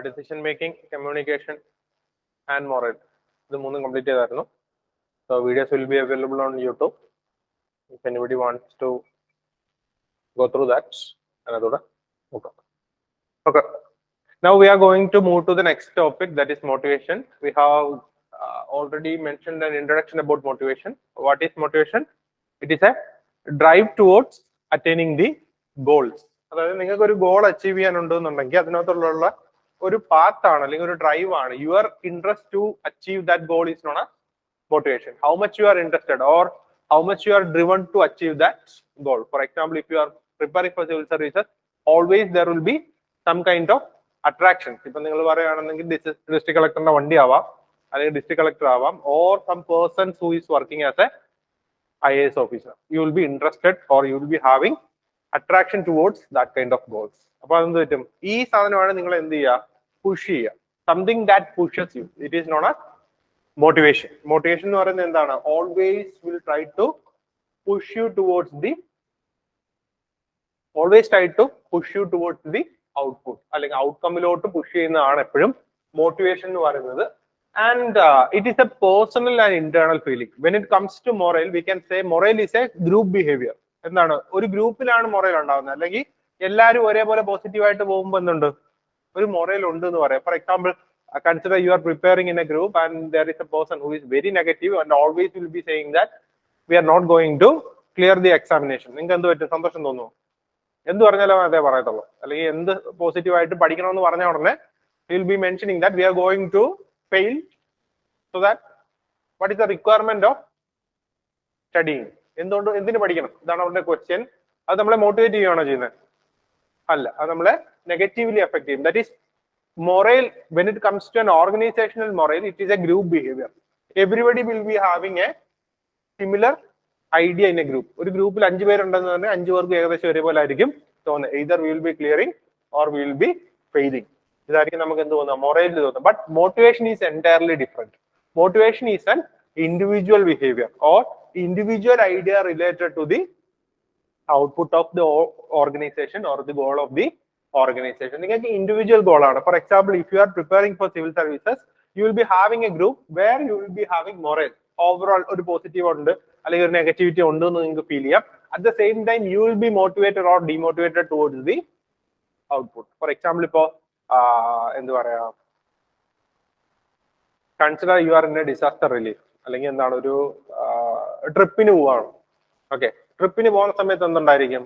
decision making, communication, and moral. The moon complete. So videos will be available on YouTube. If anybody wants to go through that. Okay. Now we are going to move to the next topic, that is motivation. We have already mentioned an introduction about motivation. What is motivation? It is a drive towards attaining the goals. അതായത് നിങ്ങൾക്ക് ഒരു goal achieve ചെയ്യാനുണ്ടെന്നുണ്ടെങ്കിൽ അതിനകത്തുള്ള ഒരു path ആണ് അല്ലെങ്കിൽ ഒരു drive ആണ്. Your interest to achieve that goal is known as motivation. How much you are interested or how much you are driven to achieve that goal. For example, if you are preparing for civil services, always there will be some kind of attraction. If നിങ്ങൾ പറയുകയാണെന്നുണ്ടെങ്കിൽ district collectorന്റെ വണ്ടി ആവാം അല്ലെങ്കിൽ district collector ആവാം, or some person who is working as a IAS officer. You will be interested or you will be having attraction towards that kind of goals. അപ്പോൾ അതെന്ത് പറ്റും? ഈ സാധനമാണ് നിങ്ങൾ എന്ത് ചെയ്യുക? പുഷ് ചെയ്യുക. Something that pushes you. It is known as motivation. Motivation എന്ന് പറയുന്നത് എന്താണ്? Always will try to push you towards the output. അല്ലെങ്കിൽ ഔട്ട്കമ്മിലോട്ട് പുഷ് ചെയ്യുന്നതാണ് എപ്പോഴും മോട്ടിവേഷൻ എന്ന് പറയുന്നത്. And it is a personal and internal feeling. When it comes to moral, we can say moral is a group behavior. എന്താണ്? ഒരു ഗ്രൂപ്പിലാണ് moral ഉണ്ടാവുന്നത്. അല്ലെങ്കിൽ എല്ലാവരും ഒരേപോലെ പോസിറ്റീവായിട്ട് പോകുമ്പോൾ എന്തുണ്ട്? ഒരു മൊറൽ ഉണ്ട് എന്ന് പറയാം. For example, consider you are preparing in a group and there is a person who is very negative and always will be saying that we are not going to clear the examination. നിങ്ങൾക്ക് എന്ത് പറ്റും? സന്തോഷം തോന്നുന്നു? എന്ത് പറഞ്ഞാലും അതേ പറയത്തുള്ളൂ. അല്ലെങ്കിൽ എന്ത് പോസിറ്റീവായിട്ട് പഠിക്കണമെന്ന് പറഞ്ഞ ഉടനെ will be mentioning that we are going to fail, so that what is the requirement of studying? എന്തിനു പഠിക്കണം? ഇതാണ് അവരുടെ ക്വസ്റ്റ്യൻ. അത് നമ്മളെ മോട്ടിവേറ്റ് ചെയ്യുകയാണോ ചെയ്യുന്നത്? അല്ല, അത് നമ്മളെ നെഗറ്റീവ്ലി എഫക്ട് ചെയ്യും. That is moral. When it comes to an organizational moral, it is a group behavior. Everybody will be having a similar idea in a group. ഒരു ഗ്രൂപ്പിൽ 5 പേരുണ്ടെന്ന് പറഞ്ഞാൽ 5 പേർക്ക് ഏകദേശം ഒരേപോലെ ആയിരിക്കും തോന്നുന്നത്. either we will be clearing or we will be failing. ഇതായിരിക്കും നമുക്ക് എന്ത് തോന്നുക? മൊറലിൽ തോന്നുന്നത്. But motivation is entirely different. Motivation is an individual behavior or individual idea related to the output of the organization or the goal of the organization. നിങ്ങൾക്ക് individual goal ആണ്. For example, if you are preparing for civil services, you will be having a group where you will be having moral. Overall ഒരു positive ഉണ്ട് അല്ലെങ്കിൽ ഒരു negativity ഉണ്ട് എന്ന് നിങ്ങൾക്ക് feel ചെയ്യാം. At the same time you will be motivated or demotivated towards the output. For example, ഇപ്പോ എന്ത് പറയാ, consider you are in a disaster relief, അല്ലെങ്കിൽ എന്താണ് ഒരു ട്രിപ്പിന് പോവാണ്. ഓക്കെ, ട്രിപ്പിന് പോകുന്ന സമയത്ത് എന്തുണ്ടായിരിക്കും?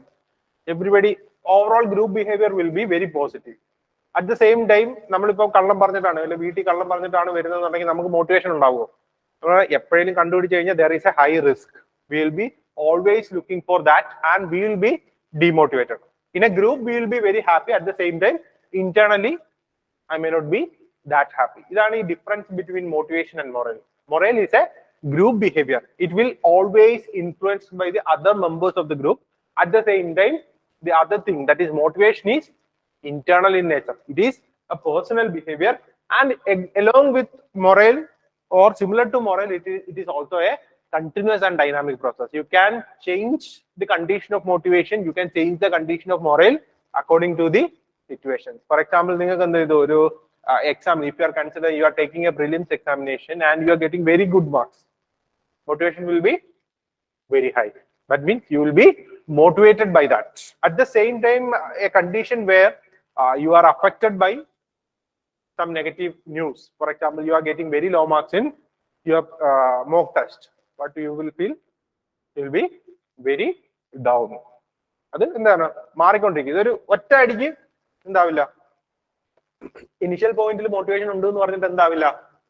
Everybody overall group behaviour will be very positive. At the same time നമ്മളിപ്പോൾ കള്ളം പറഞ്ഞിട്ടാണ് അല്ലെങ്കിൽ വീട്ടിൽ കള്ളം പറഞ്ഞിട്ടാണ് വരുന്നതെന്നുണ്ടെങ്കിൽ നമുക്ക് മോട്ടിവേഷൻ ഉണ്ടാവുമോ? എപ്പോഴേലും കണ്ടുപിടിച്ച് കഴിഞ്ഞാൽ there is a high risk. We will be always looking for that and we will be demotivated. In a group we will be very happy. At the same time, internally I may not be that happy. ഇതാണ് ഈ difference between motivation and moral. Moral is a group behavior. It will always influenced by the other members of the group. At the same time, the other thing, that is motivation, is internal in nature. It is a personal behavior, and along with moral or similar to moral, it is also a continuous and dynamic process. You can change the condition of motivation, you can change the condition of moral according to the situation. For example, നിങ്ങൾക്ക് എന്ത് ചെയ്തു? ഒരു exam, if you are considering you are taking a prelims examination and you are getting very good marks, motivation will be very high. That means you will be motivated by that. At the same time, a condition where you are affected by some negative news. For example, you are getting very low marks in your mock test. What you will feel? You will be very down. അത് എന്താണ്? മാറിക്കൊണ്ടിരിക്കും. ഇതൊരു ഒറ്റ അടിക്ക് എന്താവില്ല, initial പോയിന്റിൽ motivation ഉണ്ട് എന്ന് പറഞ്ഞിട്ട് എന്താവില്ല,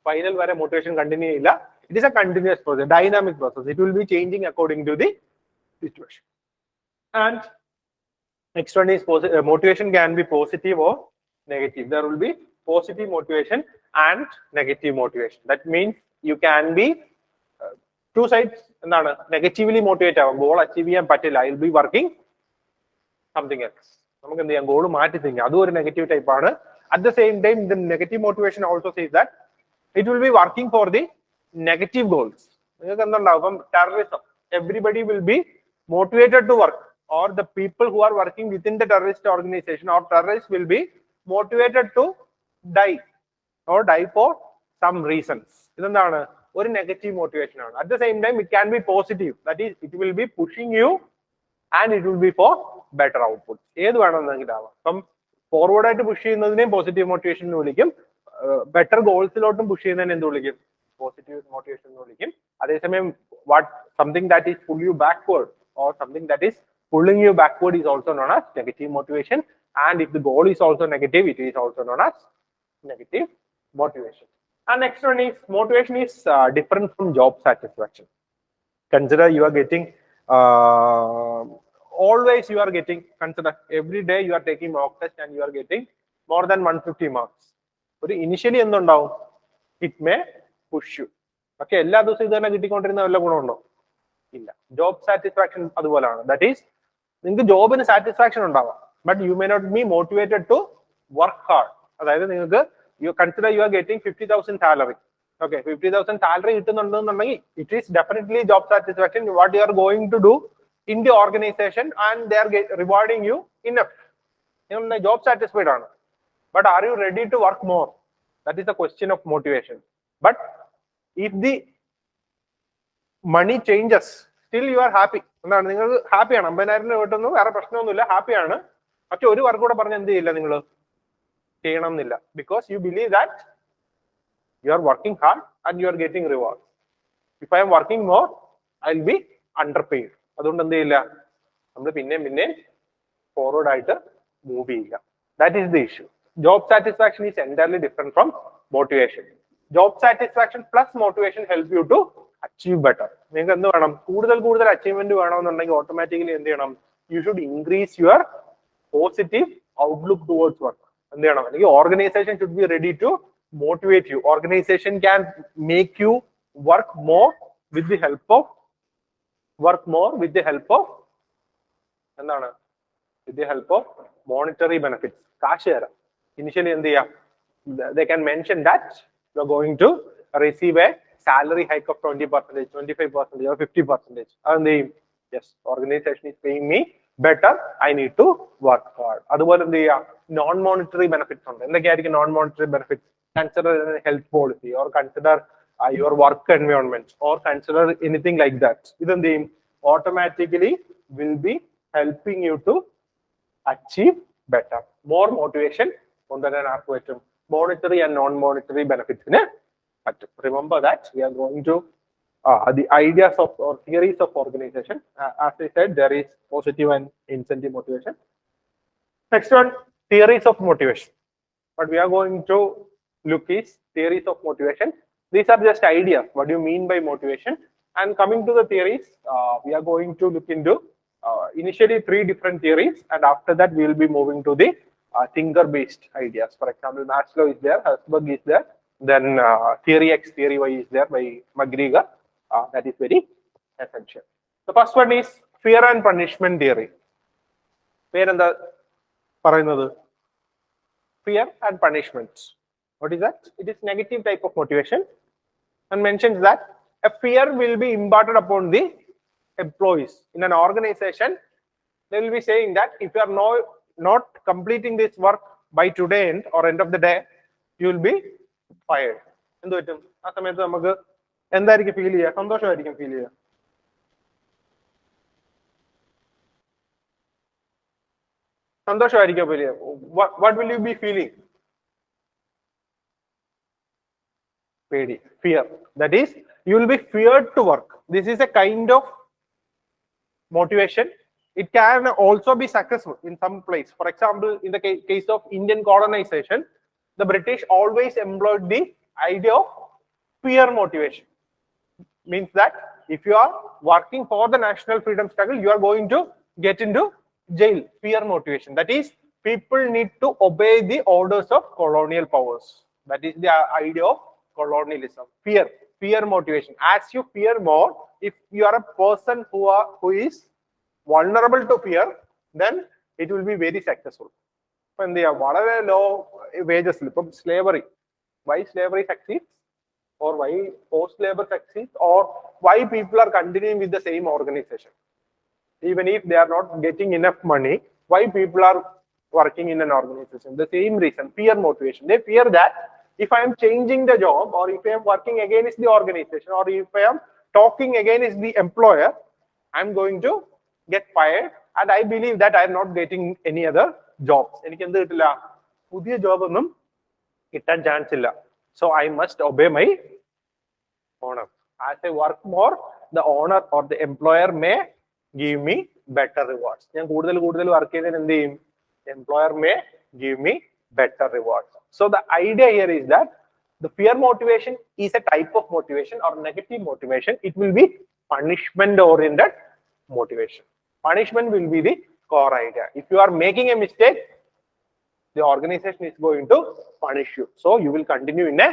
ഫൈനൽ വരെ മോട്ടിവേഷൻ കണ്ടിന്യൂ ചെയ്യില്ല. It is a continuous process, dynamic process. It will be changing according to the situation. And next one is motivation can be positive or negative. There will be positive motivation and negative motivation. That means you can be two sides. എന്താണ്? Negatively motivate ആവാം, goal achieve ചെയ്യാൻ പറ്റില്ല, I will be working something else. നമുക്ക് എന്ത് ചെയ്യാം? Goal മാറ്റി തിരിക്കാം. അതും ഒരു നെഗറ്റീവ് ടൈപ്പ് ആണ്. At the same time, the negative motivation also says that it will be working for the negative goals. നിങ്ങൾക്ക് എന്തുണ്ടാവും? Terrorism, everybody will be motivated to work, or the people who are working within the terrorist organization or terrorists will be motivated to die or die for some reasons. ഇതെന്താണ് ഒരു negative motivation ആണ്. At the same time it can be positive, that is it will B pushing you and it will B four better output. ഏത് വേണമെന്നെങ്കിലും ആവാം. അപ്പം forward ആയിട്ട് push ചെയ്യുന്നതിനെയും positive motivation എന്ന് വിളിക്കും, better ഗോൾസിലോട്ടും push ചെയ്യുന്നതിനെ എന്ത് വിളിക്കും? പോസിറ്റീവ് മോട്ടിവേഷൻ എന്ന് വിളിക്കും. അതേസമയം something that is pull you backward or something that is pulling you backward is also known as negative motivation, and if the goal is also negative, it is also known as negative motivation. And next one is motivation is different from job satisfaction. Consider you are getting always you are getting, consider every day you are taking mock test and you are getting more than 150 marks. But initially endundavum, it may push you. Okay, എല്ലാ ദിവസവും ഇത് തന്നെ കിട്ടിക്കൊണ്ടിരുന്ന വല്ല ഗുണമുണ്ടോ? ഇല്ല. Job satisfaction അതുപോലെയാണ്. That is നിങ്ങൾക്ക് ജോബിന് സാറ്റിസ്ഫാക്ഷൻ ഉണ്ടാവാം, but you may not be motivated to work hard. അതായത് നിങ്ങൾക്ക് you consider you are getting 50,000 salary. Okay, 50,000 salary കിട്ടുന്നുണ്ടെന്നുണ്ടെങ്കിൽ it is definitely job satisfaction. What you are going to do in the organisation and they are rewarding you enough. നിങ്ങൾ job satisfied ആണ്, but are you ready to work more? That is the question of motivation. But if the money changes, still you are happy. എന്താണ്, നിങ്ങൾ ഹാപ്പിയാണ്, 50,000 കിട്ടുന്നു, വേറെ പ്രശ്നമൊന്നുമില്ല, ഹാപ്പിയാണ്. പക്ഷെ ഒരു വർക്ക് കൂടെ പറഞ്ഞ് എന്ത് ചെയ്യില്ല, നിങ്ങൾ ചെയ്യണം എന്നില്ല. Because you believe that you are working hard and you are getting reward. If I'm working more I will be underpaid. അതുകൊണ്ട് എന്ത് ചെയ്യില്ല, നമ്മൾ പിന്നെയും ഫോർവേഡ് ആയിട്ട് മൂവ് ചെയ്യില്ല. That is the issue. Job satisfaction is entirely different from motivation. Job satisfaction plus motivation help you to achieve better. നിങ്ങൾക്ക് എന്ത് വേണം, കൂടുതൽ അച്ചീവ്മെന്റ് വേണമെന്നുണ്ടെങ്കിൽ ഓട്ടോമാറ്റിക്കലി എന്ത് ചെയ്യണം, you should increase your positive outlook towards work. എന്ത് ചെയ്യണം, അല്ലെങ്കിൽ organisation should be ready to motivate you. Organisation can make you work more with the help of എന്താണ്, with the help of monetary benefits. കാശ് തരാം. Initially എന്ത് ചെയ്യാം, they can mention that you are going to receive a salary hike of 20%, 25% or 50%. And the yes, organization is paying me better, I need to work hard. അതുപോലെ എന്ത് ചെയ്യാം, non monetary benefits ഉണ്ട്. എന്തൊക്കെയായിരിക്കും non monetary benefits? Consider health policy or consider your work environment or consider anything like that. ഇതെന്ത് ചെയ്യും, automatically will be helping you to achieve better. More motivation കൊണ്ടുവരാൻ ആർക്ക് പറ്റും? മോണിറ്ററി ആൻഡ് നോൺ മോണിറ്ററി ബെനിഫിറ്റ്സിന് പറ്റും. Remember that we are going to the ideas of or theories of organization. As I said, there is positive and incentive motivation. Next one, theories of motivation. What we are going to look is theories of motivation. These are just ideas. What do you mean by motivation? And coming to the theories, we are going to look into initially 3 different theories, and after that we will be moving to the thinker-based ideas. For example, Maslow is there, Hertzberg is there, then theory X, theory Y is there by Mcgregor. That is very essential. The first one is fear and punishment theory. Fear and punishment. What is that? It is negative type of motivation, and mentions that a fear will be imparted upon the employees in an organization. They will be saying that if you are not completing this work by today end or end of the day, you will be fired. എന്ത് പറ്റും ആ സമയത്ത്? നമുക്ക് എന്തായിരിക്കും feel ചെയ്യുക? സന്തോഷമായിരിക്കും feel ചെയ്യുക. സന്തോഷമായിരിക്കും ഫീൽ ചെയ്യുക. What will you be feeling? പേടി, fear. That is, you will be feared to work. This is a kind of motivation. It can also be successful in some place. For example, in the case of Indian colonization, the British always employed the idea of fear motivation. Means that if you are working for the national freedom struggle, you are going to get into jail. Fear motivation. That is, people need to obey the orders of colonial powers. That is the idea of colonialism. Fear motivation. As you fear more, if you are a person who is vulnerable to fear, then it will be very successful. ഇപ്പൊ എന്ത് ചെയ്യാം, വളരെ law വേജസിൽ ഇപ്പം slavery, why slavery succeeds or why forced labor succeeds or why people are continuing with the same organization even if they are not getting enough money, why people are working in an organization. The same reason, fear motivation. They fear that if I am changing the job, or if I am working against the organization, or if I am talking against the employer, I'm going to get fired, and I believe that I am not getting any other jobs. എനിക്ക് എന്ത് കിട്ടില്ല, പുതിയ job ഒന്നും കിട്ടാൻ chance ഇല്ല. So I must obey my owner. As I work more, the owner or the employer may give me better rewards. ഞാൻ കൂടുതൽ work ചെയ്തതിന് എന്ത് ചെയ്യും, employer may give me better rewards. So the idea here is that the fear motivation is a type of motivation or negative motivation. It will be punishment oriented motivation. Punishment will be the core idea. If you are making a mistake, the organization is going to punish you. So you will continue in a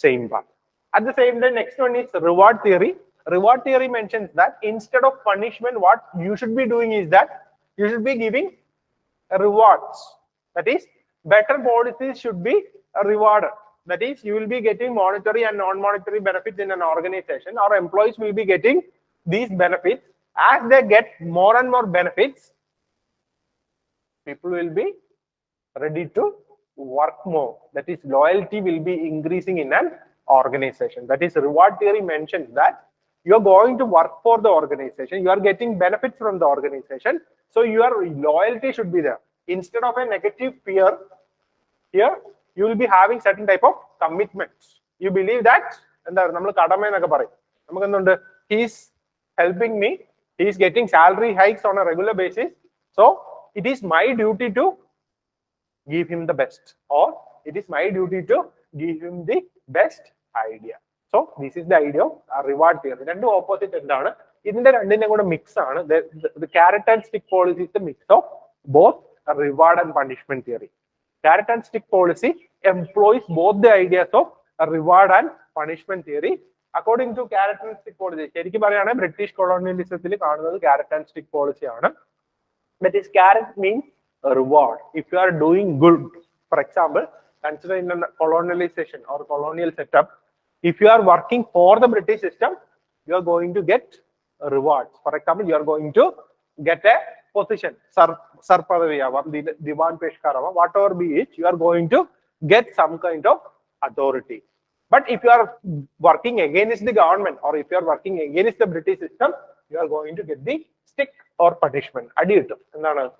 same path. At the same time, next one is reward theory. Reward theory mentions that instead of punishment, what you should be doing is that you should be giving rewards. That is, better policies should be rewarded. That is, you will be getting monetary and non-monetary benefits in an organization. Our employees will be getting these benefits. As they get more and more benefits, people will be ready to work more. That is, loyalty will be increasing in an organization. That is, reward theory mentions that you are going to work for the organization, you are getting benefits from the organization, so your loyalty should be there. Instead of a negative fear, here you will be having certain type of commitments. You believe that he is helping me, he is getting salary hikes on a regular basis, so it is my duty to give him the best, or it is my duty to give him the best idea. So this is the idea of reward theory. Two opposite endana idinte rendine kuda mix aanu. The carrot and stick policy is the mix of both reward and punishment theory. Carrot and stick policy employs both the ideas of reward and punishment theory. According to carrot and stick policy, ശരിക്കും പറയുകയാണെങ്കിൽ British കൊളോണിയലിസത്തിൽ കാണുന്നത് carrot and stick policy ആണ്. That is, carrot means reward. If you are doing good, for example, consider in a colonialization or colonial setup, if you are working for the British system, you are going to get rewards. For example, you are going to get a position, sir padaviyavam, diwan peshkarava, whatever be it, you are going to get some kind of authority. But if you are working against the government, or if you are working against the British system, you are going to get the stick or punishment. Adi kittum. Endana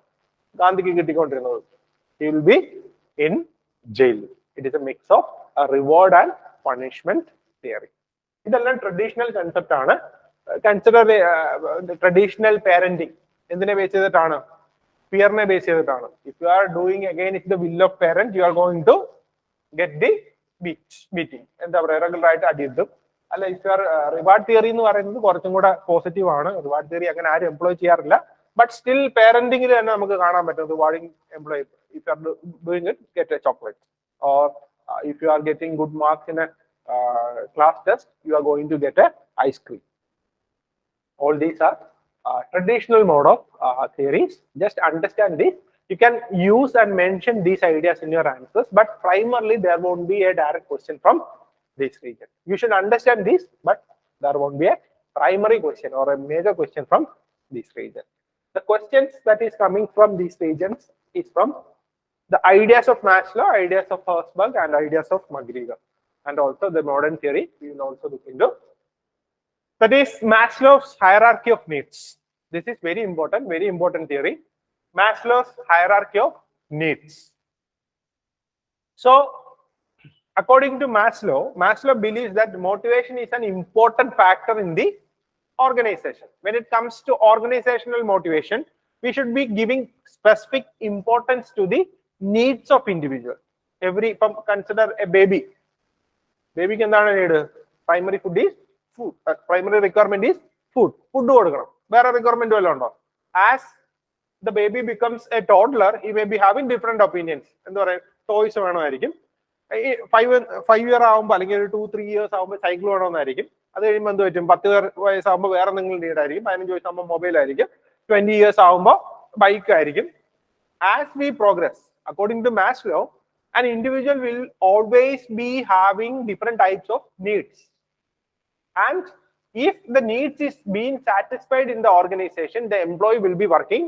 Gandhiki kittikondirunnath. He will be in jail. It is a mix of a reward and punishment theory. ഇതെല്ലാം traditional concept ആണ്. Consider traditional parenting എന്തിനെ base ചെയ്തിട്ടാണ്, ഫിയറിനെ base ചെയ്തിട്ടാണ്. If you are doing against the will of parent, you are going to get the beating. എന്താ പറയുക, regular ആയിട്ട് അടി കിട്ടും. അല്ല, if you are reward theory എന്ന് പറയുന്നത് കുറച്ചും കൂടെ പോസിറ്റീവ് ആണ്. റിവാർഡ് തിയറി അങ്ങനെ ആരും എംപ്ലോയ് ചെയ്യാറില്ല. ബട്ട് സ്റ്റിൽ പാരന്റിംഗിൽ തന്നെ നമുക്ക് കാണാൻ പറ്റും rewarding employee. If you are doing it, get A chocolate. Or if you are getting good marks in a class test, you are going to get a ice cream. All these are traditional mode of theories. Just understand this. You can use and mention these ideas in your answers, but primarily there won't be a direct question from this region. You should understand this, but there won't be a primary question or a major question from this region. The questions that is coming from these regions is from the ideas of Maslow, ideas of Herzberg, and ideas of Mcgregor, and also the modern theory we will also look into. That is Maslow's hierarchy of needs. This is very important theory. Maslow's hierarchy of needs. So, according to Maslow, Maslow believes that motivation is an important factor in the organization. When it comes to organizational motivation, we should be giving specific importance to the needs of individual. Consider a baby. Baby can need primary food is food. Primary requirement is food. Food കൊടുക്കണം. വേറെ requirement വല്ലതും ഉണ്ടോ? As the baby becomes a toddler, he may be having different opinions. എന്താ പറയുക, toys വേണമായിരിക്കും. 5 year ആകുമ്പോൾ അല്ലെങ്കിൽ 2-3 years ആകുമ്പോൾ cycle വേണമെന്നായിരിക്കും. അത് കഴിയുമ്പോൾ എന്ത് പറ്റും, 10 വയസ്സാകുമ്പോൾ വേറെ എന്തെങ്കിലും നീഡ് ആയിരിക്കും. 15 വയസ്സാകുമ്പോൾ മൊബൈൽ ആയിരിക്കും. 20 years ആകുമ്പോൾ ബൈക്ക് ആയിരിക്കും. As we progress, according to Maslow, an individual will always be having different types of needs. And if the needs is being satisfied in the organization, the employee will be working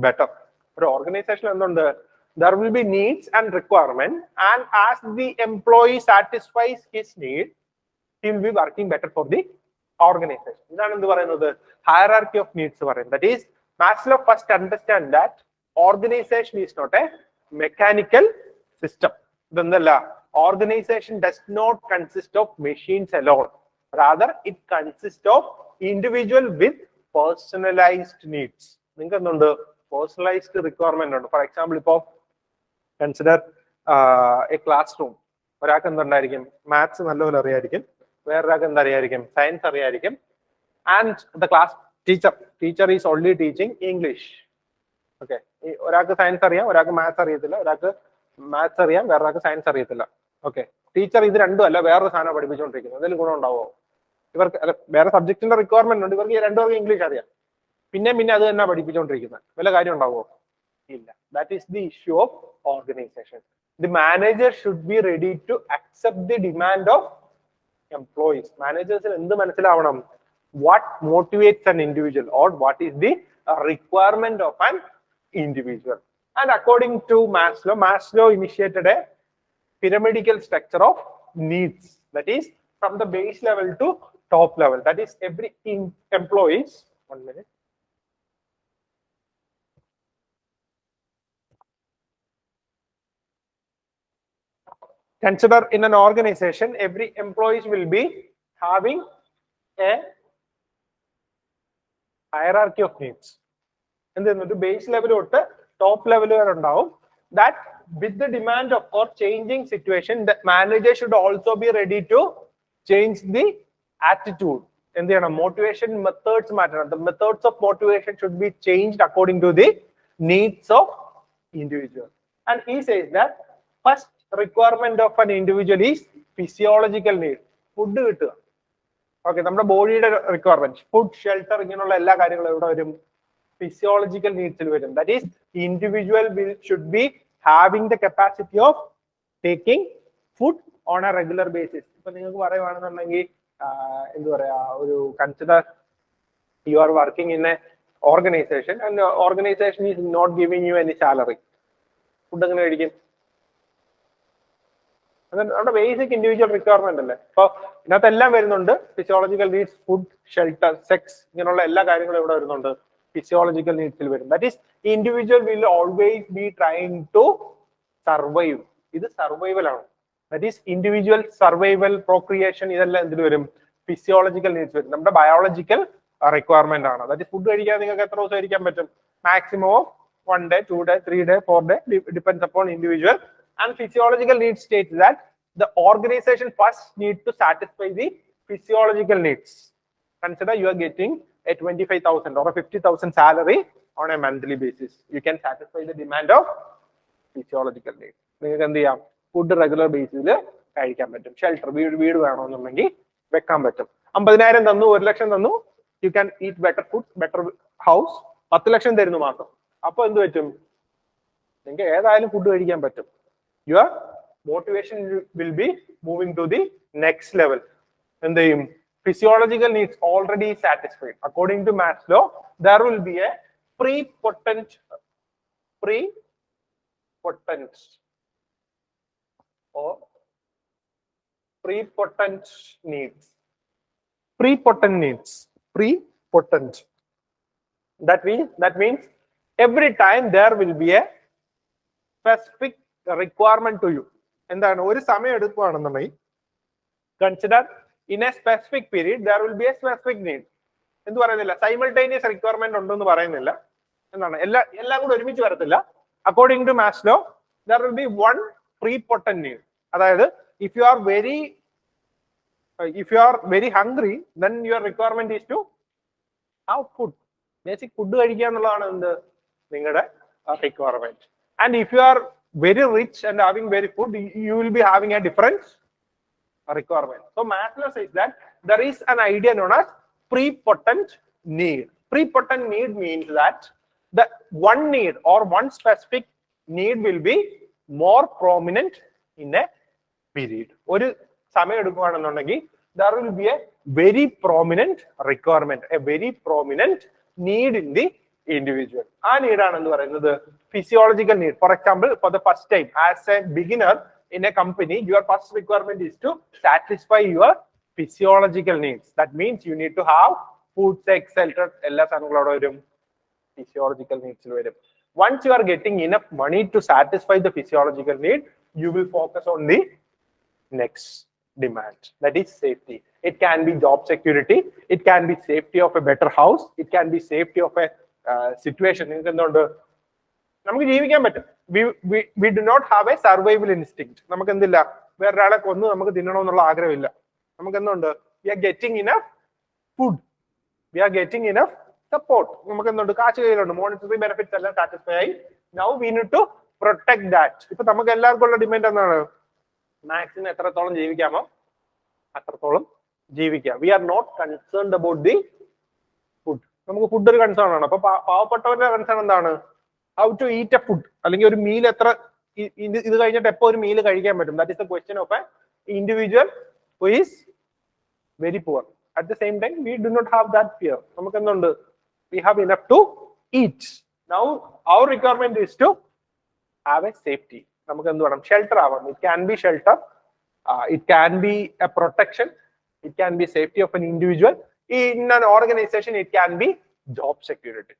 better. ഒരു organisation എന്തുണ്ട്? There will be needs and requirement, and as the employee satisfies his need, he will be working better for the organization. ഇതാണ് എന്ത് പറയുന്നത്? Hierarchy of needs പറയുന്നത്. That is, Maslow first understand that organization is not a mechanical system. ഇതെന്തല്ല, organization does not consist of machines alone. Rather, it consists of individual with personalized needs. നിങ്ങൾക്ക് എന്തുണ്ട്? Personalized requirement ഉണ്ട്. For example, ഇപ്പോൾ consider a classroom. ഒരാൾക്ക് എന്തുണ്ടായിരിക്കും? Maths നല്ലപോലെ അറിയായിരിക്കും, വേറൊരാൾക്ക് എന്തറിയായിരിക്കും? Science അറിയായിരിക്കും. And the class teacher is only teaching English. Okay, ഒരാൾക്ക് സയൻസ് അറിയാം, ഒരാൾക്ക് മാത്സ് അറിയത്തില്ല, ഒരാൾക്ക് മാത്സ് അറിയാം, വേറൊരാൾക്ക് സയൻസ് അറിയത്തില്ല. ഓക്കെ, ടീച്ചർ ഇത് രണ്ടും അല്ല വേറൊരു സാധനം പഠിപ്പിച്ചുകൊണ്ടിരിക്കുന്നത്. എന്തെങ്കിലും ഗുണം ഉണ്ടാവോ? ഇവർക്ക് വേറെ സബ്ജക്റ്റിന്റെ റിക്വയർമെന്റ് ഉണ്ട്, ഇവർക്ക് രണ്ടുപേർക്ക് ഇംഗ്ലീഷ് അറിയാം, പിന്നെ അത് തന്നെ പഠിപ്പിച്ചുകൊണ്ടിരിക്കുന്നത്. വല്ല കാര്യം ഉണ്ടാവോ? ഇല്ല. That is the issue of organization. The manager should be ready to accept the demand of employees. Managers എന്ത് മനസ്സിലാവണം? What motivates an individual, or what is the requirement of an individual. And according to Maslow initiated a pyramidal structure of needs, that is from the base level to top level. That is, every employees, 1 minute, consider in an organization, every employees will be having a hierarchy of needs. And then the base level to top level ഉണ്ടാവും. That with the demand of or changing situation, the manager should also be ready to change the attitude. And the motivation methods matter. The methods of motivation should be changed according to the needs of individual. And he says that first requirement of an individual is physiological need. Food കിട്ടുക. Okay, നമ്മുടെ ബോഡിയുടെ requirement, food, shelter, ഇങ്ങനെയുള്ള എല്ലാ കാര്യങ്ങളും എവിടെ വരും? Physiological നീഡ്സിൽ വരും. That is individual should be having the capacity of taking food on a regular basis. ഇപ്പൊ നിങ്ങൾക്ക് പറയുവാണെന്നുണ്ടെങ്കിൽ എന്ത് പറയാ, ഒരു consider you are working in a organization and organization is not giving you any salary. Food എങ്ങനെ കഴിക്കും? നമ്മുടെ basic individual requirement അല്ലേ. അപ്പൊ ഇതിനകത്ത് എല്ലാം വരുന്നുണ്ട്. Physiological needs, food, shelter, sex, ഇങ്ങനെയുള്ള എല്ലാ കാര്യങ്ങളും ഇവിടെ വരുന്നുണ്ട്. ഫിസിയോളജിക്കൽ നീഡ്സിൽ വരും. That is individual will always be trying to survive. ഇത് സർവൈവൽ ആണ്. That is individual survival, procreation, ഇതെല്ലാം എന്തിൽ വരും? ഫിസിയോളജിക്കൽ നീഡ്സ് വരും. നമ്മുടെ ബയോളജിക്കൽ റിക്വയർമെന്റ് ആണ്. ദാറ്റ് ഈസ് ഫുഡ് കഴിക്കാൻ നിങ്ങൾക്ക് എത്ര ദിവസം കഴിക്കാൻ പറ്റും? Maximum of 1 day, 2 day, 3 day, 4 day, depends upon individual. And physiological needs states that the organization first need to satisfy the physiological needs. Consider you are getting a 25,000 or a 50,000 salary on a monthly basis. You can satisfy the demand of physiological needs. നിങ്ങൾക്ക് എന്ത് ചെയ്യാം? Food regular ബേസിസിൽ കഴിക്കാൻ പറ്റും. Shelter, വീട് വേണമെന്നുണ്ടെങ്കിൽ വെക്കാൻ പറ്റും. 50,000 തന്നു, 1 ലക്ഷം തന്നു, you can eat better food, better house. 10 ലക്ഷം തരുന്നു മാസം. അപ്പൊ എന്ത് പറ്റും? നിങ്ങൾക്ക് ഏതായാലും ഫുഡ് കഴിക്കാൻ പറ്റും. Your motivation will be moving to the next level. And the physiological needs already satisfied. According to Maslow, there will be a prepotent needs. That means every time there will be a specific requirement to you. എന്താണ്? ഒരു സമയം എടുക്കുകയാണെന്നുണ്ടെങ്കിൽ, consider in a specific period there will be a specific need. എന്ത് പറയുന്നില്ല, simultaneous requirement ഉണ്ടെന്ന് പറയുന്നില്ല. എന്താണ്? എല്ലാം കൂടെ ഒരുമിച്ച് വരത്തില്ല. According to Maslow there will be one prepotent need. അതായത് if you are very hungry, then your requirement is to have food. Basic food കഴിക്കുക എന്നുള്ളതാണ് എന്ത്? നിങ്ങളുടെ requirement. And if you are very rich and having very food, you will be having a different requirement. So Maslow says that there is an idea known as prepotent need. Prepotent need means that the one need or one specific need will be more prominent in a period. ഒരു സമയം എടുക്കുകയാണെന്നുണ്ടെങ്കിൽ there will be a very prominent requirement, a very prominent need in the individual. ആ നീഡാണ് എന്ന് പറയുന്നത് physiological need. For example, for the first time as a beginner in a company, your first requirement is to satisfy your physiological needs. That means you need to have food, sex, shelter, എല്ലാ സാധനങ്ങളോടെ വരും physiological needs വരും. Once you are getting enough money to satisfy the physiological need, you will focus on the next demand, that is safety. It can be job security, it can be safety of a better house, it can be safety of a situation. നമുക്ക് ജീവിക്കാൻ പറ്റും. We do not have a survival instinct. നമുക്ക് എന്തില്ല, വേറൊരാളെ കൊന്ന് നമുക്ക് തിന്നണമെന്നുള്ള ആഗ്രഹമില്ല. നമുക്ക് എന്തുണ്ട്, we are getting enough food, we are getting enough support. നമുക്ക് എന്തുണ്ട്, കാശ് കയ്യിലുണ്ട്, മോണിറ്ററി ബെനിഫിറ്റ്സ് എല്ലാം സാറ്റിസ്ഫൈ ആയി. Now we need to protect that. ഇപ്പൊ നമുക്ക് എല്ലാവർക്കും ഉള്ള ഡിമാൻഡ് എന്താണ്, മാക്സിമം എത്രത്തോളം ജീവിക്കാമോ അത്രത്തോളം ജീവിക്കാം. We are not concerned about the food. നമുക്ക് ഫുഡ് ഒരു കൺസേൺ ആണ്. അപ്പൊ പാവപ്പെട്ടവരുടെ കൺസേൺ എന്താണ്, how to eat a food, അല്ലെങ്കിൽ ഒരു മീൽ എത്ര, ഇത് കഴിഞ്ഞിട്ട് എപ്പോ ഒരു മീൽ കഴിക്കാൻ പറ്റും. That is the question of A individual who is very poor. At the same time, we do not have that fear. നമുക്ക് എന്തുണ്ട്, we have enough to eat. Now our requirement is to have a safety. നമുക്ക് എന്ത് വേണം, shelter ആവണം. It can be shelter, it can be a protection, it can be safety of an individual. In an organization, it can be job security.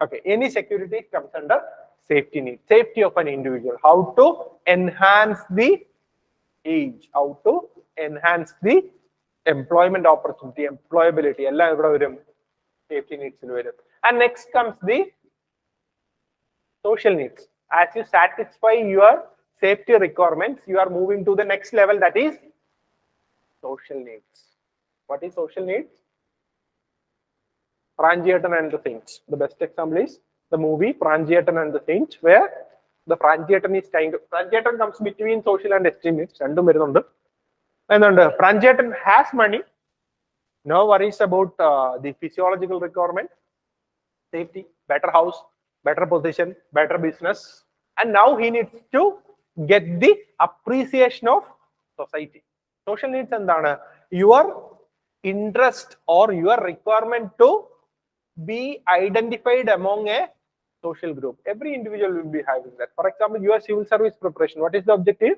Okay, any security comes under safety need. Safety of an individual, how to enhance the age, how to enhance the employment opportunity, employability, എല്ലാം ഇവിടെ വരും, safety needs വരും. And next comes the social needs. As you satisfy your safety requirements, you are moving to the next level, that is social needs. What is social needs? Pranjiyatan and the Saints. The best example is the movie Pranjiyatan and the Saints, where the Pranjiyatan is trying to, Pranjiyatan comes between social and esteem needs. രണ്ടും വരുന്നുണ്ട്. And Pranjiyatan has money, no worries about the physiological requirement, safety, better house, better position, better business, and now he needs to get the appreciation of society. Social needs endana, your interest or your requirement to be identified among a social group. Every individual will be having that. For example, your civil service preparation, what is the objective?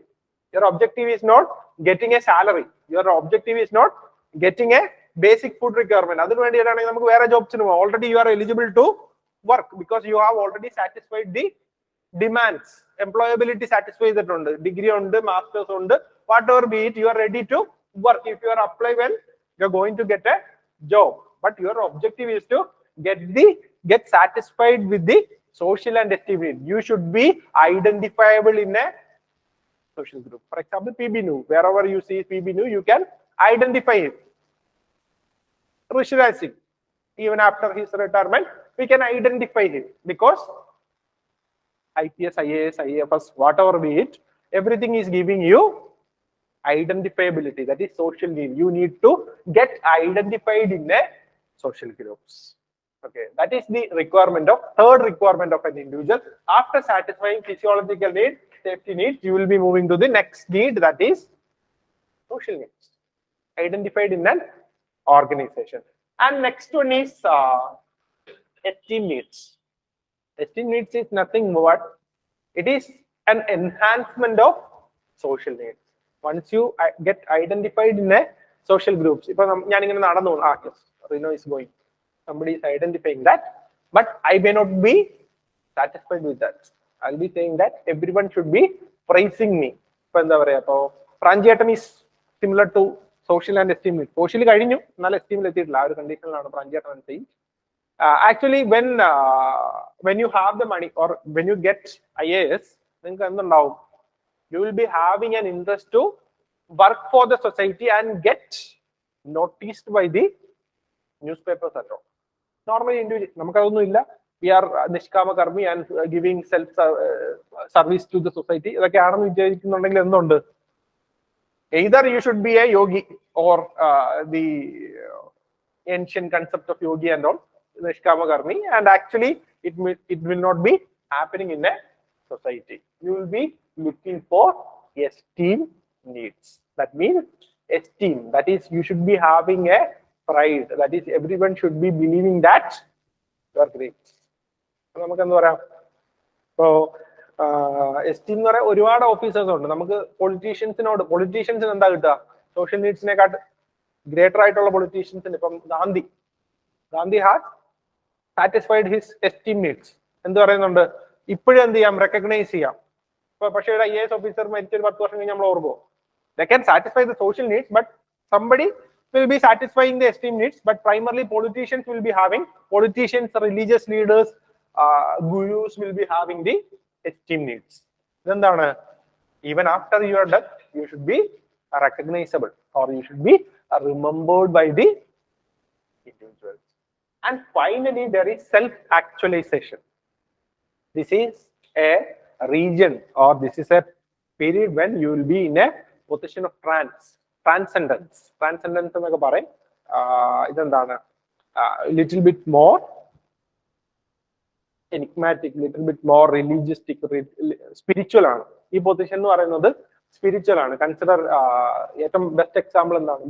Your objective is not getting a salary, your objective is not getting a basic food requirement. Adhu vendiyana namukku vera jobs nu, already you are eligible to work because you have already satisfied the demands. Employability satisfies that on degree on the masters on the whatever be it, you are ready to work. If you are apply well, you are going to get a job. But your objective is to get satisfied with the social and esteem need. You should be identifiable in a social group. For example, PB New, wherever you see PB New, you can identify him. Rishiraj Singh, even after his retirement, we can identify him because IPS, IAS, IFS, whatever be it, everything is giving you identifiability. That is social need. You need to get identified in a social groups. Okay, that is the requirement of, third requirement of an individual. After satisfying physiological need, safety needs, you will be moving to the next need, that is social needs, identified in an organization. And next one is esteem needs. Esteem needs is nothing but it is an enhancement of social needs. Once you get identified in a social groups, if Reno is going, somebody is identifying that, but I may not be satisfied with that. I'll be saying that everyone should be praising me. Pranjiyatan is similar to social and esteem needs. Socially കഴിഞ്ഞു, എന്നാൽ esteem എത്തിയിട്ടില്ല. ആ ഒരു കണ്ടീഷനിലാണ് Pranjiyatan saying. Actually, when you have the money or when you get IAS, നിങ്ങൾക്ക് എന്തുണ്ടാവും? You will be having an interest to work for the society and get noticed by the newspapers at all. Normally, individual, നമുക്കതൊന്നും ഇല്ല. We are nishkama karmi and giving self service to the society. ഇതൊക്കെയാണെന്ന് വിചാരിക്കുന്നുണ്ടെങ്കിൽ എന്തുണ്ട്? Either you should be a yogi or the ancient concept of yogi and all, nishkama karmi, and actually it will not be happening in a society. You will be looking for esteem needs. That means esteem. That is, you should be having a pride. That is, everyone should be believing that you are great. നമുക്ക് എന്താ പറയാ, ഇപ്പോ esteem എന്ന് പറയാൻ ഒരുപാട് officers ഉണ്ട്. നമുക്ക് പൊളിറ്റീഷ്യൻസിന് എന്താ കിട്ടുക? സോഷ്യൽ നീഡ്സിനെക്കാട്ട് ഗ്രേറ്റർ ആയിട്ടുള്ള പൊളിറ്റീഷ്യൻസിന് ഇപ്പം Gandhi has satisfied his esteem needs. എന്ത് പറയുന്നുണ്ട്? ഇപ്പോഴും എന്ത് ചെയ്യാം? റെക്കഗ്നൈസ് ചെയ്യാം. ഇപ്പൊ പക്ഷേ ഒരു IAS ഓഫീസർ മരിച്ചൊരു 10 വർഷം കഴിഞ്ഞ് നമ്മൾ ഓർമ്മോ? They can satisfy the social needs, but somebody will be satisfying the esteem needs, but primarily politicians, religious leaders, gurus will be having the esteem needs. Then even after you are dead, you should be recognizable, or you should be remembered by the individuals. And finally, there is self-actualization. This is a region, or this is a period when you will be in a position of transcendence. Transcendence എന്നൊക്കെ പറയും. ഇതെന്താണ്? Little bit more enigmatic, little bit more religioustic, spiritual ആണ്. ഈ position എന്ന് പറയുന്നത് spiritual ആണ്. Consider ഏറ്റവും best example എന്താണ്?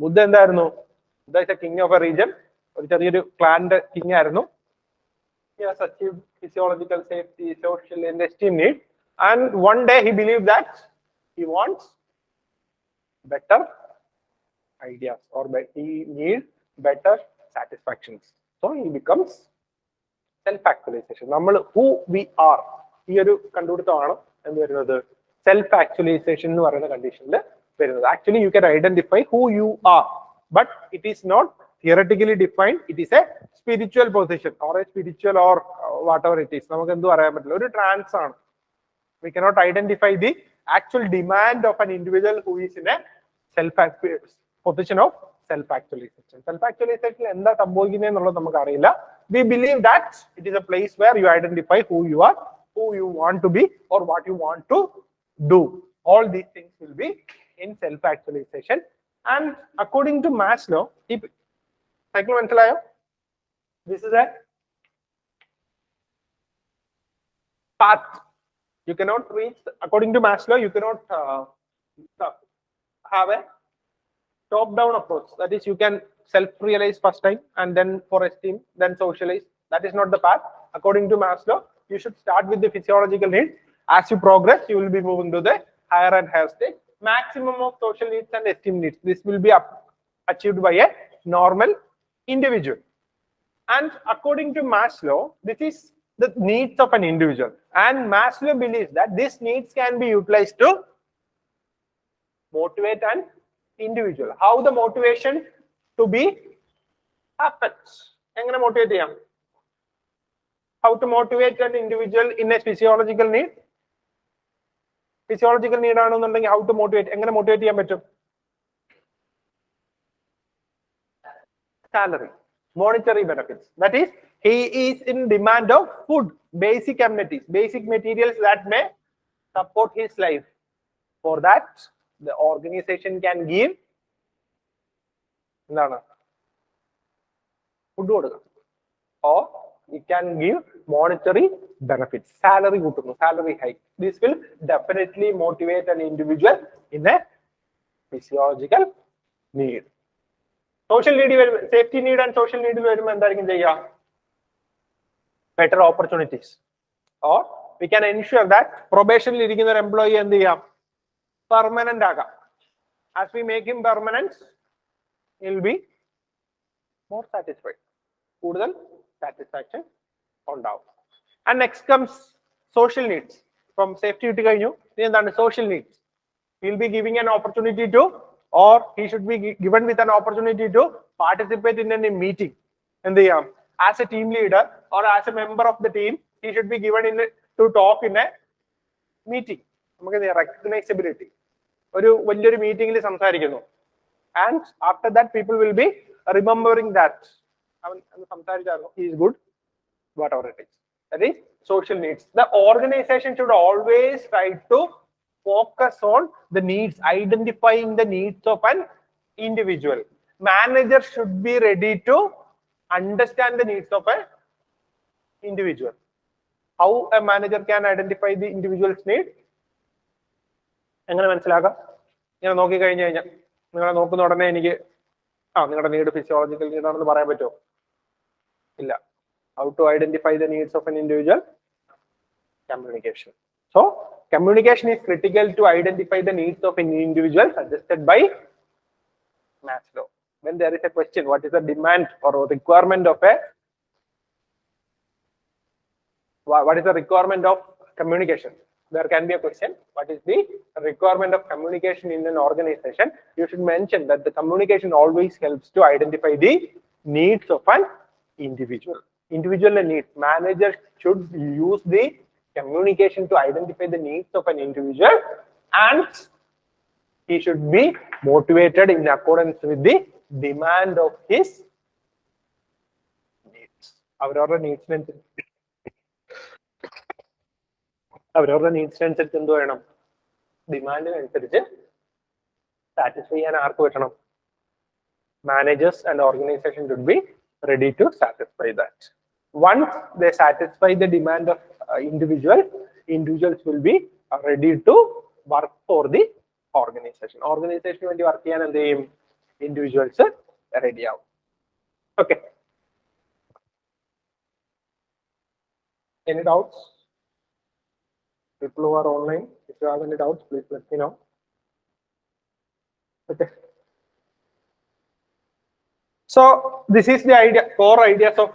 ബുദ്ധ എന്തായിരുന്നു? Buddha is a king of a region. ഒരു ചെറിയൊരു ക്ലാന്റെ കിങ് ആയിരുന്നു. He has achieved physiological safety, social and esteem need, and one day he believed that he wants better ideas, or he needs better satisfactions. So he becomes self-actualization. നമ്മൾ who we are, ഈ ഒരു കണ്ടുപിടുത്തമാണ് എന്ത് വരുന്നത്? Self-actualization എന്ന് പറയുന്ന കണ്ടീഷനിൽ വരുന്നത്. Actually you can identify who you are, but it is not theoretically defined. It is a spiritual position, or a spiritual, or whatever it is. നമുക്ക് എന്ത് പറയാൻ പറ്റില്ല, ഒരു ട്രാൻസ് ആണ്. We cannot identify the actual demand of an individual who is in a position of self-actualization. Self-actualization എന്താ സംഭവിക്കുന്നത് എന്നുള്ളത് നമുക്ക് അറിയില്ല. We believe that it is a place where you identify who you are, who you want to be, or what you want to do. All these things will be in self-actualization. And according to Maslow, cycle മനസ്സിലായോ? This is a path. You cannot reach, according to Maslow, you cannot have a top-down approach. That is, you can self-realize first time, and then for esteem, then socialize. That is not the path. According to Maslow, you should start with the physiological needs. As you progress, you will be moving to the higher and higher stage. Maximum of social needs and esteem needs. This will be achieved by a normal individual. And according to Maslow, this is the needs of an individual. And Maslow believes that these needs can be utilized to motivate an individual. How the motivation to be happens? എങ്ങനെ motivate ചെയ്യാം? How to motivate an individual in a physiological need? Physiological need ആണെന്നുണ്ടെങ്കിൽ how to motivate? എങ്ങനെ motivate ചെയ്യാൻ പറ്റും? Salary, monetary benefits. That is, he is in demand of food, basic amenities, basic materials that may support his life. For that, the organization can give food order, or it can give monetary benefits, salary hike. This will definitely motivate an individual in a physiological need. Social need, safety need and social need വരുമ്പോൾ എന്തായിരിക്കും ചെയ്യുക? Better opportunities, or we can ensure that probationil ഇരിക്കുന്ന ഒരു employee എന്ത് ചെയ്യാം? Permanent ആകാം. As we make him permanent, he will be more satisfied. കൂടുതൽ satisfaction ഉണ്ടാവും. And next comes social needs. From safety കിട്ടി കഴിഞ്ഞു, ഇനി എന്താണ് social needs? He will be giving an opportunity to, or he should be given with an opportunity to participate in a meeting. എന്ത് ചെയ്യാം? As a team leader or as a member of the team, he should be given to talk in a meeting. നമുക്ക് recognizability. ഒരു വലിയൊരു മീറ്റിംഗിൽ സംസാരിക്കുന്നു, and after that people will be remembering that അവൻ സംസാരിച്ചായിരുന്നു, he is good, whatever it is. That is social needs. The organization should always try to focus on the needs, identifying the needs of an individual. Manager should be ready to understand the needs of an individual. How a manager can identify the individual's need? എങ്ങനെ മനസ്സിലാക്കാം? ഇങ്ങനെ നോക്കി കഴിഞ്ഞു കഴിഞ്ഞാൽ നിങ്ങളെ നോക്കുന്ന ഉടനെ എനിക്ക് നിങ്ങളുടെ നീഡ് ഫിസിയോളജിക്കൽ നീഡാണെന്ന് പറയാൻ പറ്റുമോ? ഇല്ല. How to identify the needs of an individual? Communication. So communication is critical to identify the needs of an individual, suggested by Maslow. When there is a question, what is the demand or requirement of communication? There can be a question, what is the requirement of communication in an organization? You should mention that the communication always helps to identify the needs of an individual. Individual needs. Managers should use the communication to identify the needs of an individual, and he should be motivated in accordance with the demand of his needs. Our needs എന്ത് വേണം? ഡിമാൻഡിനനുസരിച്ച് satisfy ചെയ്യാൻ ആർക്ക് പറ്റണം? Managers and organization should be ready to satisfy that. Once they satisfy the demand of individuals will be ready to work for the organization. Organization വേണ്ടി work ചെയ്യാൻ എന്ത് ചെയ്യും? Individuals ready ആവും. Okay. Any doubts? People who are online, if you have any doubts, please let me know. Okay. So this is the core ideas of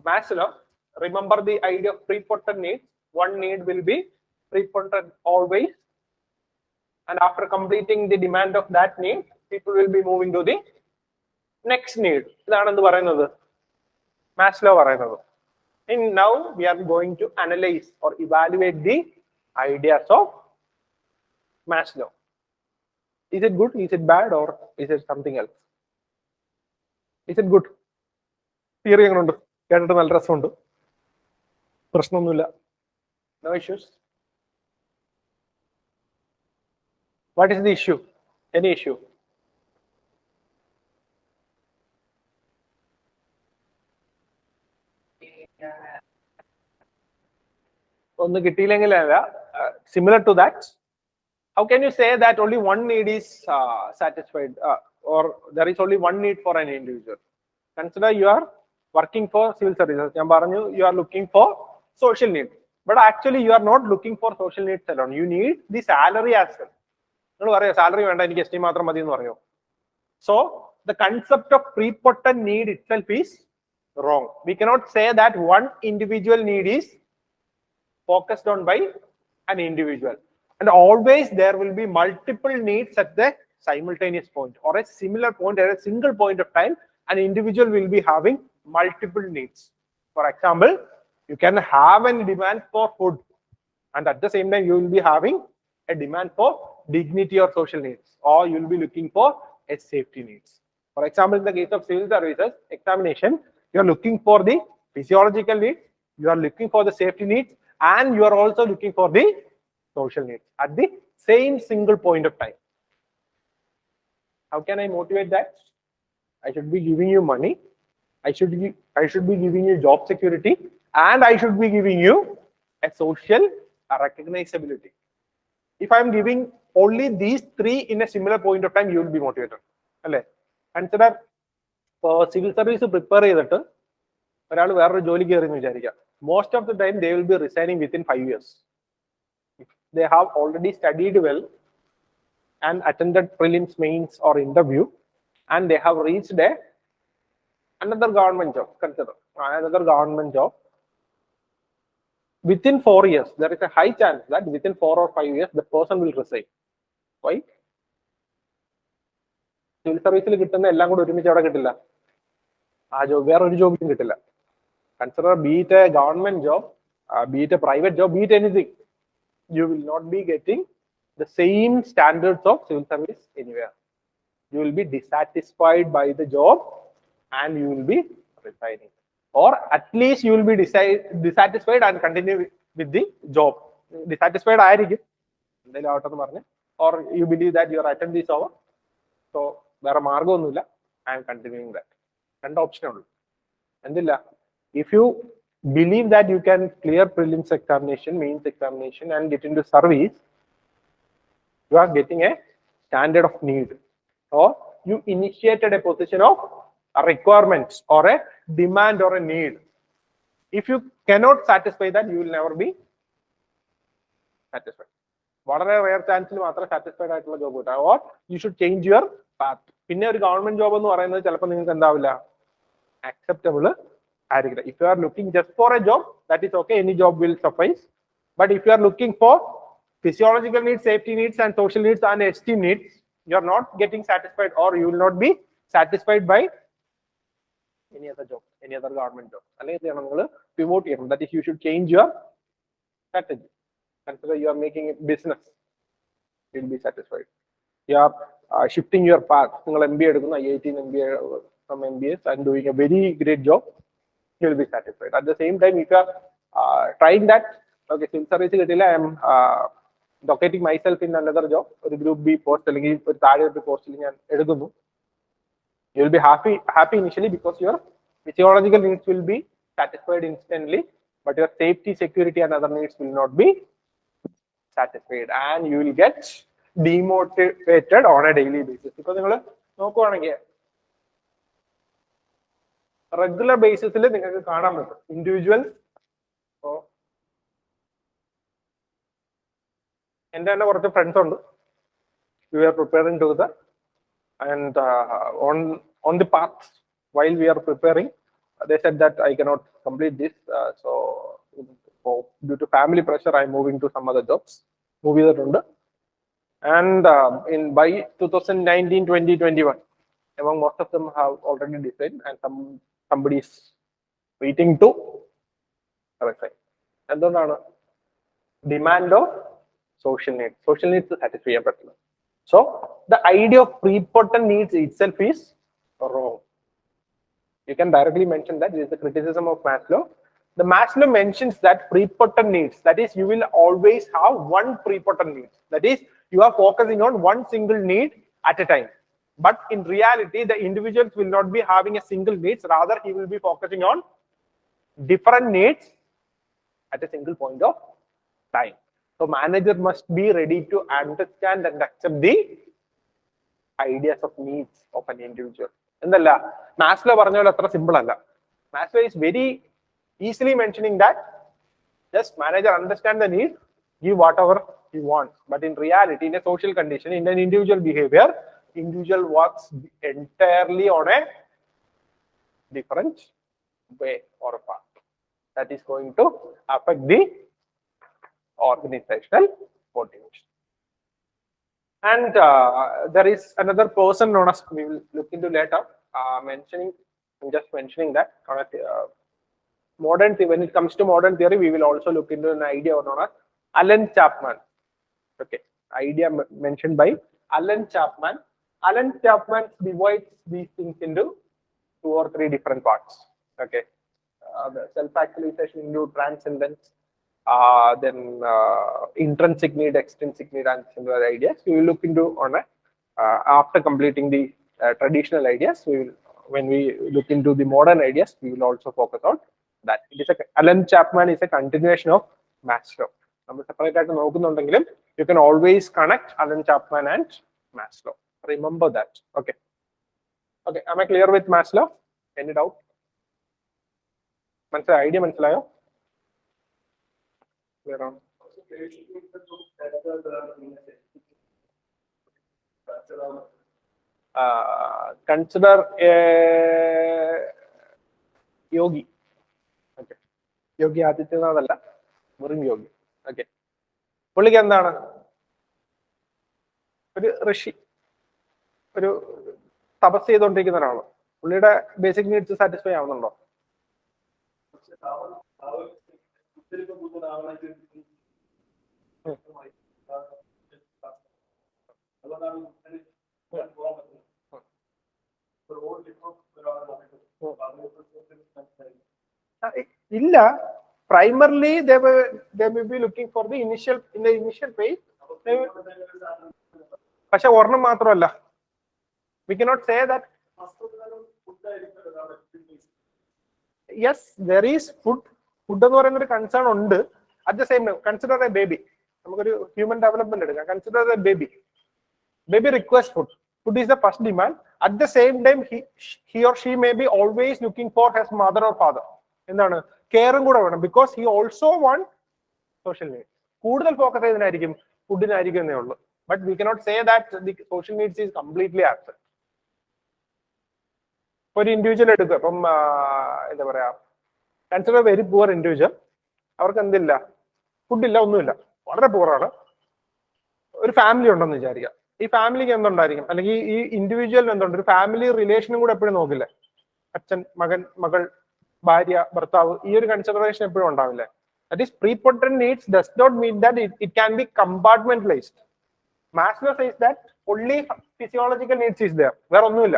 Maslow. Remember the idea of prepotent needs. One need will be prepotent always, and after completing the demand of that need, people will be moving to the next need. ഇതാണ് എന്ത് പറയുന്നത്? Maslow പറയുന്നത്. And now we are going to analyze or evaluate the ideas of Maslow. Is it good? Is it bad? Or is it something else? Is it good? Theory എങ്ങനെയുണ്ട്? കേട്ടിട്ട് നല്ല രസമുണ്ട്. പ്രശ്നമൊന്നുമില്ല. No issues. What is the issue? Any issue? ഒന്ന് കിട്ടിയില്ലെങ്കിലല്ല, similar to that, how can you say that only one need is satisfied, or there is only one need for an individual? Consider you are working for civil services. ഞാൻ പറഞ്ഞു, you are looking for social needs, but actually you are not looking for social needs alone. You need the salary as well. നിങ്ങൾ പറയോ salary വേണ്ട, എനിക്ക് ST മാത്രം മതി എന്ന് പറയോ? So the concept of prepotent need itself is wrong. We cannot say that one individual need is focused on by an individual, and always there will be multiple needs at the simultaneous point or a similar point at a single point of time. An individual will be having multiple needs. For example, you can have a demand for food, and at the same time you will be having a demand for dignity or social needs, or you will be looking for a safety needs. For example, in the case of civil services examination, you are looking for the physiological needs, you are looking for the safety needs, and you are also looking for the social needs at the same single point of time. How can I motivate that? I should be giving you money, I should be giving you job security, and I should be giving you a social recognizability. If I am giving only these three in a similar point of time, you will be motivated. Consider civil service prepare ചെയ്തിട്ട് ഒരാൾ വേറൊരു ജോലി കയറിയെന്ന് വിചാരിക്കുക. Most of the time they will be resigning within 5 years. If they have already studied well and attended prelims, mains or interview, and they have reached another government job, consider another government job, within 4 years there is a high chance that within 4 or 5 years the person will resign. Why? Civil service ൽ കിട്ടുന്ന എല്ലാം കൂടി ഒരുമിച്ച് അവിടെ കിട്ടില്ല. ആ job വേറൊരു ജോബിലും കിട്ടില്ല. Consider be it a government job, be it a private job, be it anything, you will not be getting the same standards of civil service anywhere. You will be dissatisfied by the job and you will be resigning, or at least you will be dissatisfied and continue with the job. Dissatisfied ആയിരിക്കും എന്തായാലും ആവട്ടെ എന്ന് പറഞ്ഞ്, or you believe that your attendance is over, so വേറെ മാർഗമൊന്നുമില്ല, I am continuing that. രണ്ട് ഓപ്ഷനേ ഉള്ളൂ. എന്തില്ല, if you believe that you can clear prelims examination, mains examination and get into service, you are getting a standard of need, or you initiated a position of a requirement or a demand or a need. If you cannot satisfy that, you will never be satisfied. വളരെ rare ചാൻസിൽ മാത്രമേ satisfied ആയിട്ടുള്ള job കിട്ടാം. Or you should change your path. പിന്നെ ഒരു government job എന്ന് പറയുന്നത് ചിലപ്പോൾ നിങ്ങൾക്ക് എന്താവില്ല, acceptable ആയിരിക്കില്ല. If you are looking just for a job, that is okay, any job will suffice. But if you are looking for physiological needs, safety needs and social needs and esteem needs, you are not getting satisfied, or you will not be satisfied by any other job, any other government job. അല്ലെങ്കിൽ നിങ്ങൾ pivot ചെയ്യണം. That is, you should change your strategy. Consider you are making a business, you will be satisfied. You are shifting your path. നിങ്ങൾ MBA എടുക്കുന്നു, IIT MBA from MBS and doing a very great job, you will be satisfied. At the same time, if you are trying that, okay, civil service കിട്ടില്ല, I am locating myself in another job, ഒരു group B post അല്ലെങ്കിൽ ഒരു താഴെ ഒരു പോസ്റ്റിൽ ഞാൻ എടുക്കുന്നു, you will be happy initially because your physiological needs will be satisfied instantly, but your safety, security and other needs will not be satisfied, and you will get demotivated on a daily basis. ഇപ്പൊ നിങ്ങൾ നോക്കുവാണെങ്കിൽ regular ബേസിസിൽ നിങ്ങൾക്ക് കാണാൻ പറ്റും individuals. എൻ്റെ തന്നെ കുറച്ച് friends ഉണ്ട്, we are preparing together, and on the path while we are preparing, they said that I cannot complete this, so due to family pressure I am moving to some other jobs. Movie that, and by 2019, 2021, among most of them have already decided, and somebody is waiting to resign. എന്താണ് demand of social needs. Social needs to satisfy a person. So the idea of prepotent needs itself is wrong. You can directly mention that. This is the criticism of Maslow. The Maslow mentions that prepotent needs, that is, you will always have one prepotent need. That is, you are focusing on one single need at a time. But in reality, the individuals will not be having a single needs. Rather, he will be focusing on different needs at a single point of time. So manager must be ready to understand and accept the ideas of needs of an individual. എന്നല്ല Maslow പറഞ്ഞ പോലെ അത്ര simple അല്ല. Maslow is very easily mentioning that just manager understand the need, give whatever he wants. But in reality, in a social condition, in an individual behavior, individual works entirely on a different way or path. That is going to affect the organizational motivation. And there is another person known as, we will look into later, just mentioning that modern theory, when it comes to modern theory, we will also look into an idea known as Alan Chapman. Okay, idea mentioned by Alan Chapman. Alan Chapman divides these things into 2 or 3 different parts. Okay, the self-actualization into transcendence, then intrinsic need, extrinsic need, and similar ideas. We will look into on a, after completing the traditional ideas. When we look into the modern ideas, we will also focus on that. It is Alan Chapman is a continuation of Maslow. Separate, you can always connect Alan Chapman and Maslow. Remember that. Okay. Okay. Am I clear with Maslow? Any doubt? Idea manasalayo? Clear on? Consider a yogi. Okay. Yogi Adityanath, Murim yogi. Okay. പുള്ളിക്ക് എന്താണ്, ഒരു ഋഷി, ഒരു തപസ് ചെയ്തുകൊണ്ടിരിക്കുന്ന ഒരാള്. പുള്ളിയുടെ basic needs satisfy ആവുന്നുണ്ടോ? ഇല്ല. Primarily, they may be looking for the initial phase. പക്ഷെ ഒരെണ്ണം മാത്രമല്ല. We cannot say that. Yes, there is food. Food എന്ന് പറയുന്ന ഒരു കൺസേൺ ഉണ്ട്. At the same time, consider a baby. നമുക്കൊരു ഹ്യൂമൻ ഡെവലപ്മെന്റ് എടുക്കാം. Consider a baby. Baby requests food. Food is the first demand. At the same time, he or she may be always looking for his mother or father. എന്താണ്, കെയറും കൂടെ വേണം, because he also want social need. കൂടുതൽ focus ചെയ്തതിനായിരിക്കും ഫുഡിനായിരിക്കും എന്നേ ഉള്ളൂ. But we cannot say that the social needs is completely absent. ഒരു individual എടുക്കുക, ഇപ്പം എന്താ പറയാ, കൺസിഡർ വെരി പുവർ ഇൻഡിവിജ്വൽ, അവർക്ക് എന്തില്ല, ഫുഡില്ല, ഒന്നുമില്ല, വളരെ പുവറാണ്. ഒരു ഫാമിലി ഉണ്ടെന്ന് വിചാരിക്കുക. ഈ ഫാമിലിക്ക് എന്തുണ്ടായിരിക്കും, അല്ലെങ്കിൽ ഈ ഇൻഡിവിജ്വലിന് എന്തുണ്ട്, ഒരു ഫാമിലി റിലേഷനും കൂടെ എപ്പോഴും നോക്കില്ലേ, അച്ഛൻ, മകൻ, മകൾ, ഭാര്യ, ഭർത്താവ്, ഈ ഒരു കൺസിഡറേഷൻ എപ്പോഴും ഉണ്ടാവില്ലേ. That is, prepotent needs does not mean that it can be compartmentalized. Maslow says that only physiological needs is there. വേറെ ഒന്നുമില്ല.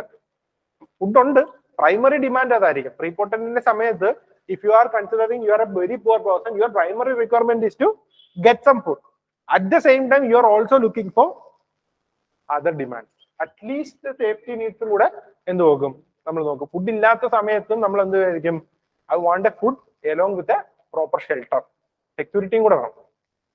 ഫുഡ് ഉണ്ട്, പ്രൈമറി ഡിമാൻഡ് അതായിരിക്കും. പ്രീപോട്ടന്റിന്റെ സമയത്ത് if you are considering you are a very poor person, your primary requirement is to get some food. At the same time, you are also looking for other demands. At least safety needs കൂടെ എന്ത് നോക്കും, നമ്മൾ നോക്കും. Food ഇല്ലാത്ത സമയത്തും നമ്മൾ എന്ത് ആയിരിക്കും, I want a food along with a proper shelter, സെക്യൂരിറ്റിയും കൂടെ വേണം.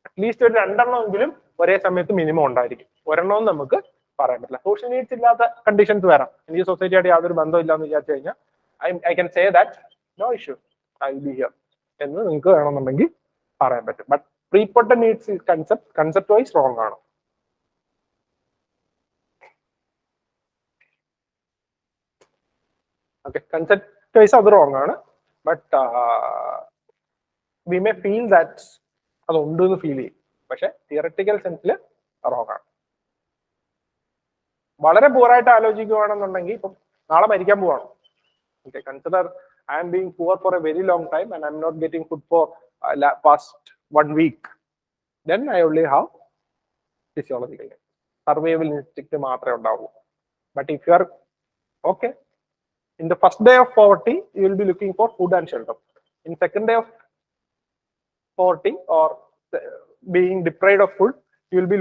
അറ്റ്ലീസ്റ്റ് ഒരു 2 എണ്ണമെങ്കിലും ഒരേ സമയത്ത് മിനിമം ഉണ്ടായിരിക്കും. ഒരെണ്ണമെന്ന് നമുക്ക് പറയാൻ പറ്റില്ല. സോഷ്യൽ നീഡ്സ് ഇല്ലാത്ത കണ്ടീഷൻസ് വരാം. എനിക്ക് സൊസൈറ്റിയായിട്ട് യാതൊരു ബന്ധമില്ല എന്ന് വിചാരിച്ചു കഴിഞ്ഞാൽ I can say that no issue, I will be here എന്ന് നിങ്ങൾക്ക് വേണമെന്നുണ്ടെങ്കിൽ പറയാൻ പറ്റും. But prepotent needs concept wise wrong ആണ്. ഓക്കെ, കൺസെപ്റ്റ് വൈസ് അത് റോങ് ആണ്. But we may feel that അത് ഉണ്ടെന്ന് ഫീൽ ചെയ്യും, പക്ഷെ തിയററ്റിക്കൽ സെൻസിൽ റോങ് ആണ്. വളരെ പൂറായിട്ട് ആലോചിക്കുകയാണെന്നുണ്ടെങ്കിൽ, ഇപ്പം നാളെ മരിക്കാൻ പോവാണ്. Okay, consider I am being poor for a very long time and I'm not getting food for past 1 week. Then I only have physiological needs. Survival instinct മാത്രമേ ഉണ്ടാവൂ. But if you are okay, in the first day of poverty, you will be looking for food and shelter. In second day of poverty or being deprived of food, you will be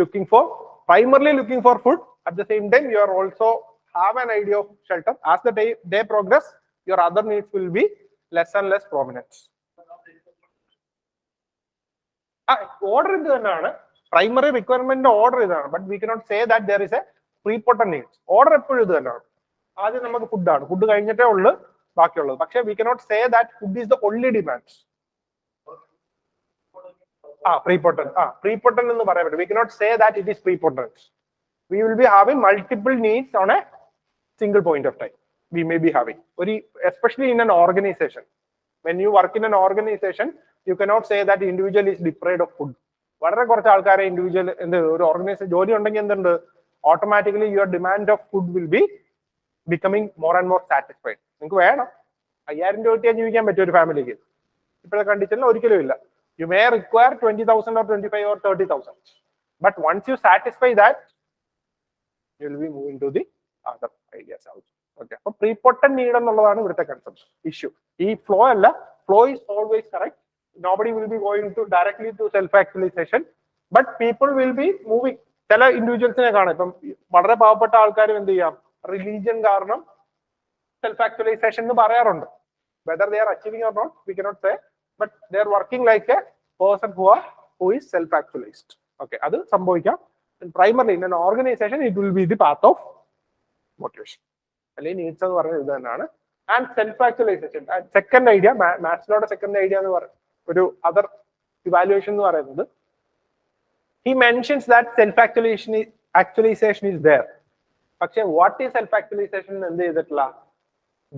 primarily looking for food. At the same time, you are also have an idea of shelter. As the day progress, your other needs will be less and less prominent. Order is the primary requirement order is, but we cannot say that there is a prepotent needs. Order is the ആദ്യം നമുക്ക് ഫുഡാണ്, food കഴിഞ്ഞിട്ടേ ഉള്ളൂ ബാക്കിയുള്ളത്. പക്ഷെ we cannot say that food is the only demands. Prepotent എന്ന് പറയാൻ പറ്റും. We cannot say that it is prepotent. We will be having multiple needs on a single point of time. We may be having, especially in an organization. When you work in an organization, you cannot say that the individual is deprived of food. വളരെ കുറച്ച് ആൾക്കാരെ individual ഒരു organisation ജോലി ഉണ്ടെങ്കിൽ എന്തുണ്ട്, automatically your demand of food will be becoming more and more satisfied. നിങ്ങൾക്ക് വേണം 5000 രൂപ കിട്ടിയാൽ ജീവിക്കാൻ പറ്റും ഒരു ഫാമിലിക്ക്. ഇപ്പോഴത്തെ കണ്ടീഷനിൽ ഒരിക്കലും ഇല്ല. You may require 20,000 or 25,000 or 30,000. But once you satisfy that, you will be moving to the other ideas also. Okay. So prepotent need എന്നുള്ളതാണ് ഇവിടുത്തെ കൺസെപ്റ്റ് ഇഷ്യൂ. ഈ ഫ്ലോ അല്ല, flow is always correct. Nobody will be going to directly to self-actualization, but people will be moving. ചില ഇൻഡിവിജ്വൽസിനെ കാണാം, ഇപ്പം വളരെ പാവപ്പെട്ട ആൾക്കാരും എന്ത് ചെയ്യാം, റിലീജിയൻ കാരണം സെൽഫ് ആക്ച്വലൈസേഷൻ എന്ന് പറയാറുണ്ട്. Whether they are achieving or not we cannot say, but they are working like a person who is self actualised. Okay, അത് സംഭവിക്കാം. Primarily in an organisation it will be the path of motivation, അല്ലെങ്കിൽ needs എന്ന് പറയുന്നത് ഇത് തന്നെയാണ്. And self actualisation second idea, മാസ്ലോയുടെ second idea എന്ന് പറയുന്നത് ഒരു അതർ ഇവാലുവേഷൻ എന്ന് പറയുന്നത്, he mentions that self-actualization is there. പക്ഷെ what is self-actualization എന്ത് ചെയ്തിട്ടില്ല,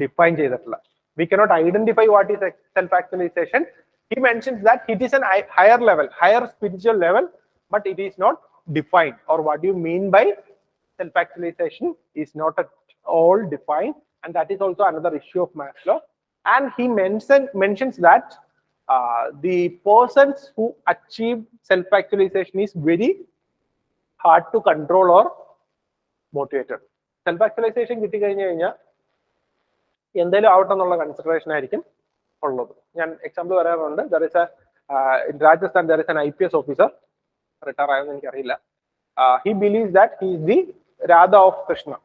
ഡിഫൈൻ ചെയ്തിട്ടില്ല. We cannot identify what is self-actualization. He mentions that it is an higher level, higher spiritual level, but it is not defined. Or what do you mean by self-actualization is not at all defined, and that is also another issue of Maslow. And he mentions that the persons who achieve self-actualization is very hard to control or motivated. Self-actualization കിട്ടി കഴിഞ്ഞു കഴിഞ്ഞാൽ എന്തായാലും ആവട്ടെ എന്നുള്ള consideration ആയിരിക്കും ഉള്ളത്. ഞാൻ example പറയാറുണ്ട്. In Rajasthan there is an IPS officer, retire ആയെന്ന് എനിക്കറിയില്ല. He believes that he is the Radha of Krishna.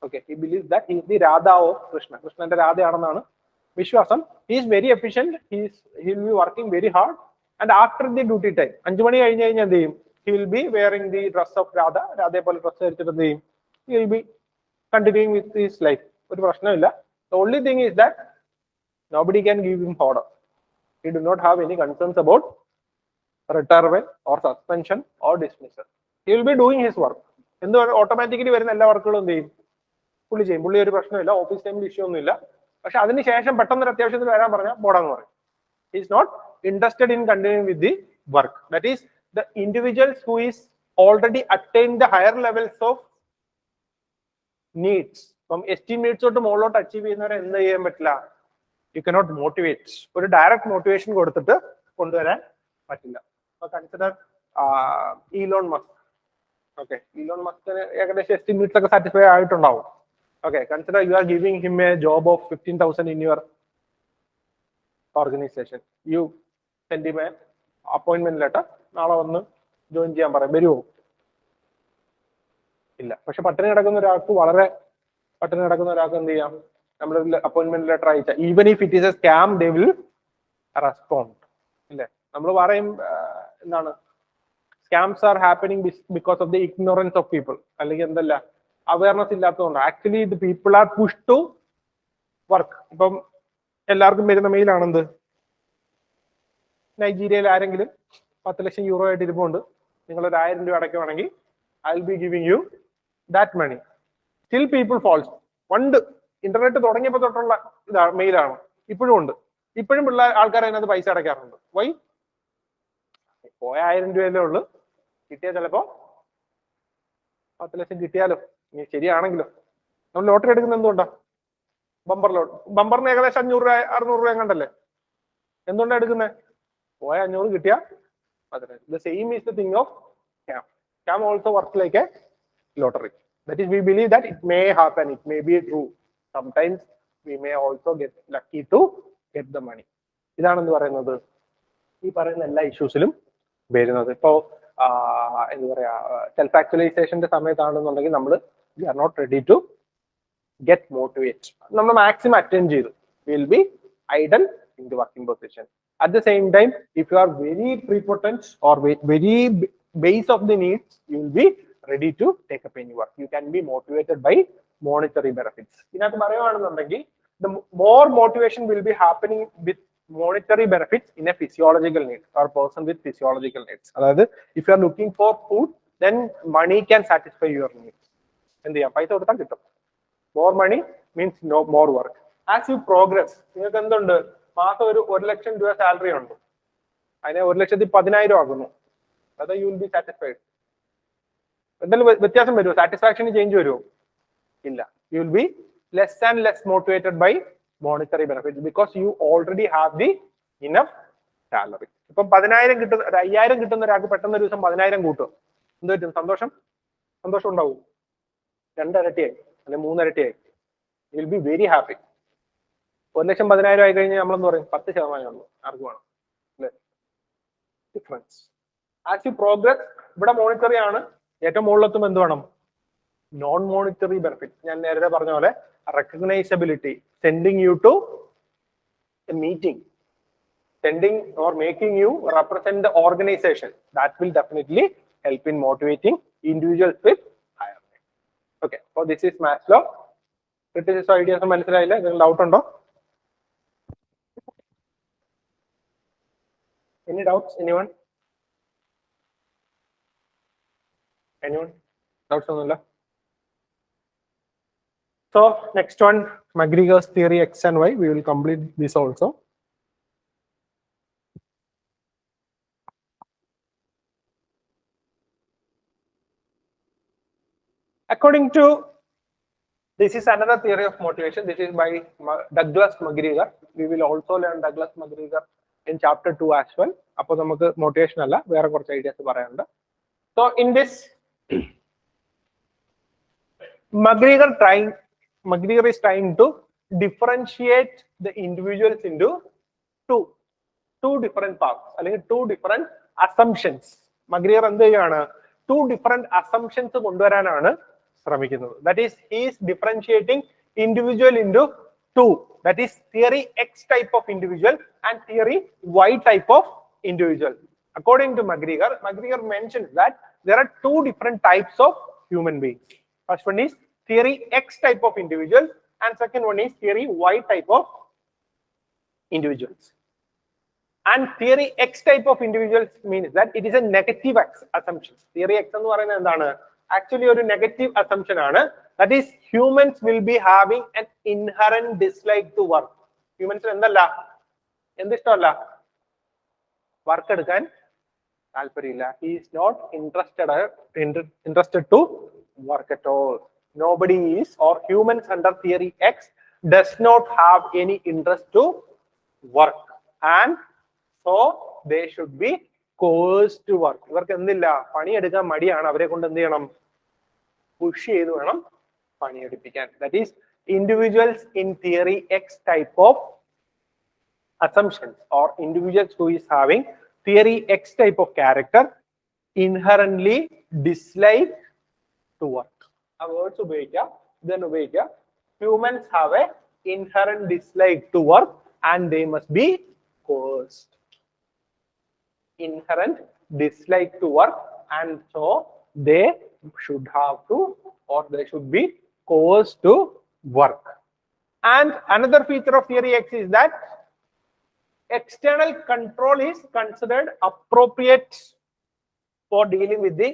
Okay, he believes that he is the Radha of Krishna. കൃഷ്ണന്റെ രാധയാണെന്നാണ് വിശ്വാസം. He is very efficient. He will be working very hard, and after the duty time 5 മണി കഴിഞ്ഞ് കഴിഞ്ഞാൽ എന്ത് ചെയ്യും, he will be wearing the dress of Radha. രാധയെ പോലെ dress ധരിച്ചിട്ട് എന്ത് ചെയ്യും, he will be continuing with his life. ഒരു പ്രശ്നമില്ല. The only thing is that nobody can give him order. He do not have any concerns about retirement or suspension or dismissal. He will be doing his work. എന്തുകൊണ്ട് automatically വരുന്ന എല്ലാ വർക്കുകളും എന്ത് ചെയ്യും? പുള്ളി ചെയ്യും. പുള്ളി ഒരു പ്രശ്നമില്ല, ഓഫീസ് ടൈമിൽ ഇഷ്യൂ ഒന്നുമില്ല. പക്ഷെ അതിനുശേഷം പെട്ടെന്നൊരു അത്യാവശ്യത്തിന് വരാൻ പറഞ്ഞാൽ പോടാന്ന് പറയും. He is not interested in continuing with the work. That is, the individuals who is already attained the higher levels of needs. From esteem needs തൊട്ട് മുകളിലോട്ട് അച്ചീവ് ചെയ്യുന്നവരെ എന്ത് ചെയ്യാൻ പറ്റില്ല? You cannot motivate. ഒരു ഡയറക്റ്റ് മോട്ടിവേഷൻ കൊടുത്തിട്ട് കൊണ്ടുവരാൻ പറ്റില്ല. So consider Elon Musk. Okay, Elon Musk ഏകദേശം esteem needs ഒക്കെ സാറ്റിസ്ഫൈ ആയിട്ടുണ്ടാവും. Okay, consider you are giving him a job of 15,000 in your organization. You send him an appointment letter. നാളെ വന്ന് join ചെയ്യാൻ പറയും. വരുമോ? ഇല്ല. പക്ഷെ പട്ടിണി കിടക്കുന്ന ഒരാൾക്ക് എന്ത് ചെയ്യാം? നമ്മൾ അപ്പോയിന്റ്മെന്റ് ലെറ്റർ അയച്ച even if it is a scam they will respond. ഇല്ലേ? നമ്മൾ പറയും എന്താണ്, scams are happening because of the ignorance of people, അല്ലെങ്കിൽ എന്തല്ല അവയർനെസ് ഇല്ലാത്തതുകൊണ്ട്. Actually the people are push to work. ഇപ്പം എല്ലാവർക്കും വരുന്ന മെയിലാണെന്ത്, നൈജീരിയയിൽ ആരെങ്കിലും 10 ലക്ഷം യൂറോ ആയിട്ട് ഇരിപ്പുണ്ട്, നിങ്ങൾ ഒരു 1000 രൂപ അടയ്ക്കുവാണെങ്കിൽ I will be giving you that money. Still people falls. പണ്ട് ഇന്റർനെറ്റ് തുടങ്ങിയപ്പോൾ തൊട്ടുള്ള ഇതാണ്, മെയിലാണ്, ഇപ്പോഴും ഉണ്ട്. ഇപ്പോഴും ആൾക്കാർ അതിനകത്ത് പൈസ അടയ്ക്കാറുണ്ട്. വൈ? പോയ 1000 രൂപയല്ലേ ഉള്ളു, കിട്ടിയാൽ ചിലപ്പോ 10 ലക്ഷം കിട്ടിയാലോ, ഇനി ശരിയാണെങ്കിലോ. നമ്മൾ ലോട്ടറി എടുക്കുന്ന എന്തുകൊണ്ടാ? ബമ്പർ ലോട്ട്. ബമ്പറിന് ഏകദേശം 500 രൂപ 600 രൂപ കണ്ടല്ലേ. എന്തുകൊണ്ടാണ് എടുക്കുന്നത്? പോയ 500 കിട്ടിയ 10. The same is the thing of scam. Scam also works like a lottery. That is, we believe that it may happen, it may be true. Sometimes we may also get lucky to get the money. ഇതാണെന്ന് പറയുന്നത് ഈ പറയുന്ന എല്ലാ ഇഷ്യൂസിലും വരുന്നത്. ഇപ്പോ എന്താ പറയാ, self ആക്ച്വലൈസേഷന്റെ സമയത്താണെന്നുണ്ടെങ്കിൽ നമ്മൾ we are not ready to get motivated. നമ്മൾ മാക്സിമം അറ്റൻഡ് ചെയ്തു, will be idle in the working position. At the same time, if you are very prepotent or very base of the needs, you will be ready to take up any work. You can be motivated by monetary benefits. ഇതിനകത്ത് പറയുകയാണെന്നുണ്ടെങ്കിൽ the more motivation will be happening with monetary benefits in a physiological need or person with physiological needs. അതായത് if you are looking for food, then money can satisfy your needs. എന്ത് ചെയ്യാം? പൈസ കൊടുത്താൽ കിട്ടും. More money means no more work. As you progress, നിങ്ങൾക്ക് എന്തുണ്ട്, മാസം ഒരു 1 ലക്ഷം രൂപ സാലറി ഉണ്ട്, അതിനെ 1,10,000 ആകുന്നു, അത് യു വിൽ ബി സാറ്റിസ്ഫൈഡ്. എന്തെങ്കിലും വ്യത്യാസം വരുമോ? സാറ്റിസ്ഫാക്ഷന് ചേഞ്ച് വരുമോ? ഇല്ല. You will be less and less motivated by monetary benefit because you already have the enough salary. ഇപ്പം 10,000 കിട്ടുന്ന 5,000 കിട്ടുന്ന ഒരാൾക്ക് പെട്ടെന്ന് ഒരു ദിവസം 10,000 കൂട്ടും, എന്ത് പറ്റും? സന്തോഷം ഉണ്ടാവും. 2 ഇരട്ടിയായി അല്ലെങ്കിൽ 3 ഇരട്ടിയായി. U will be very happy. 1,10,000 ആയി കഴിഞ്ഞാൽ നമ്മളെന്ന് പറയും 10% ഉള്ളൂ, ആർക്ക് വേണം അല്ലേ? ഡിഫറൻസ്. ആസ് യു പ്രോഗ്രസ്, ഇവിടെ മോണിറ്ററി ആണ്, ഏറ്റവും മുകളിലെത്തും എന്ത് വേണം? Non monetary benefit. ഞാൻ നേരത്തെ പറഞ്ഞ പോലെ recognisability, sending you to a meeting, sending or making you represent the organisation. That will definitely help in motivating individuals with higher. Okay, so this is Maslow. Criticism ideas മനസ്സിലായില്ല? എന്തെങ്കിലും doubt ഉണ്ടോ? Any doubts? Anyone? Doubts onnulla? So next one, Mcgregor's theory X and Y. We will complete this also. According to, this is another theory of motivation. This is by Douglas Mcgregor. We will also learn Douglas Mcgregor in chapter 2 as well. അപ്പോൾ നമുക്ക് motivation അല്ല, വേറെ കുറച്ച് ideas പറയാനുണ്ട്. So in this, Mcgregor is trying to differentiate the individuals into two different parts, അല്ലെങ്കിൽ 2 different assumptions. Mcgregor എന്ത് ചെയ്യാണ്? 2 different assumptions കൊണ്ടുവരാനാണ് ശ്രമിക്കുന്നത്. That is, he is differentiating individual into 2. That is theory X type of individual and theory Y type of individual. According to Mcgregor mentions that there are 2 different types of human beings. First one is theory X type of individual and second one is theory Y type of individuals. And theory X type of individuals means that it is a negative assumption. Theory X എന്ന് പറയുന്നത് എന്താണ്? Actually ഒരു negative assumption ആണ്. That is, humans will be having an inherent dislike to work. Humans എന്തല്ല? എന്ത് ഇഷ്ടമല്ല? Work എടുക്കാൻ താല്പര്യമില്ല. He is not interested to work at all. Nobody is, or humans under theory X does not have any interest to work, and so they should be coerced to work. ഇവർക്ക് എന്തില്ല? പണിയെടുക്കാൻ മടിയാണ്. അവരെ കൊണ്ട് എന്ത് ചെയ്യണം? പുഷ് ചെയ്ത് വേണം പണിയെടുപ്പിക്കാൻ. That is, individuals in theory X type of assumptions, or individuals who is having theory X type of character inherently dislike to work. ആ വേർഡ്സ് ഉപയോഗിക്കുക, then ഉപയോഗിക്കുക. Humans have a inherent dislike to work and they must be coerced. Inherent dislike to work, and so they should have to, or they should be coerced to work. And another feature of theory X is that external control is considered appropriate for dealing with the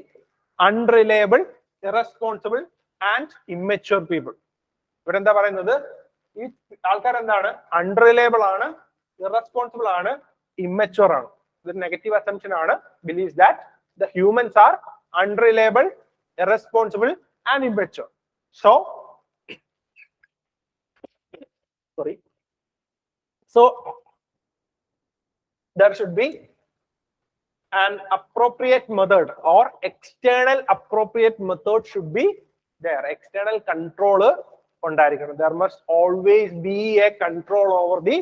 unreliable, irresponsible and immature people. ഇവിടെ എന്താ പറയുന്നത്? ഈ ആൾക്കാർ എന്താണ്? Unreliable ആണ്, irresponsible ആണ്, immature ആണ്. ഇതൊരു നെഗറ്റീവ് അസംപ്ഷൻ ആണ്. Believes that the humans are unreliable, irresponsible and immature. So there should be an appropriate method, or external appropriate method should be there. External control ഉണ്ടായിരിക്കണം. There must always be a control over the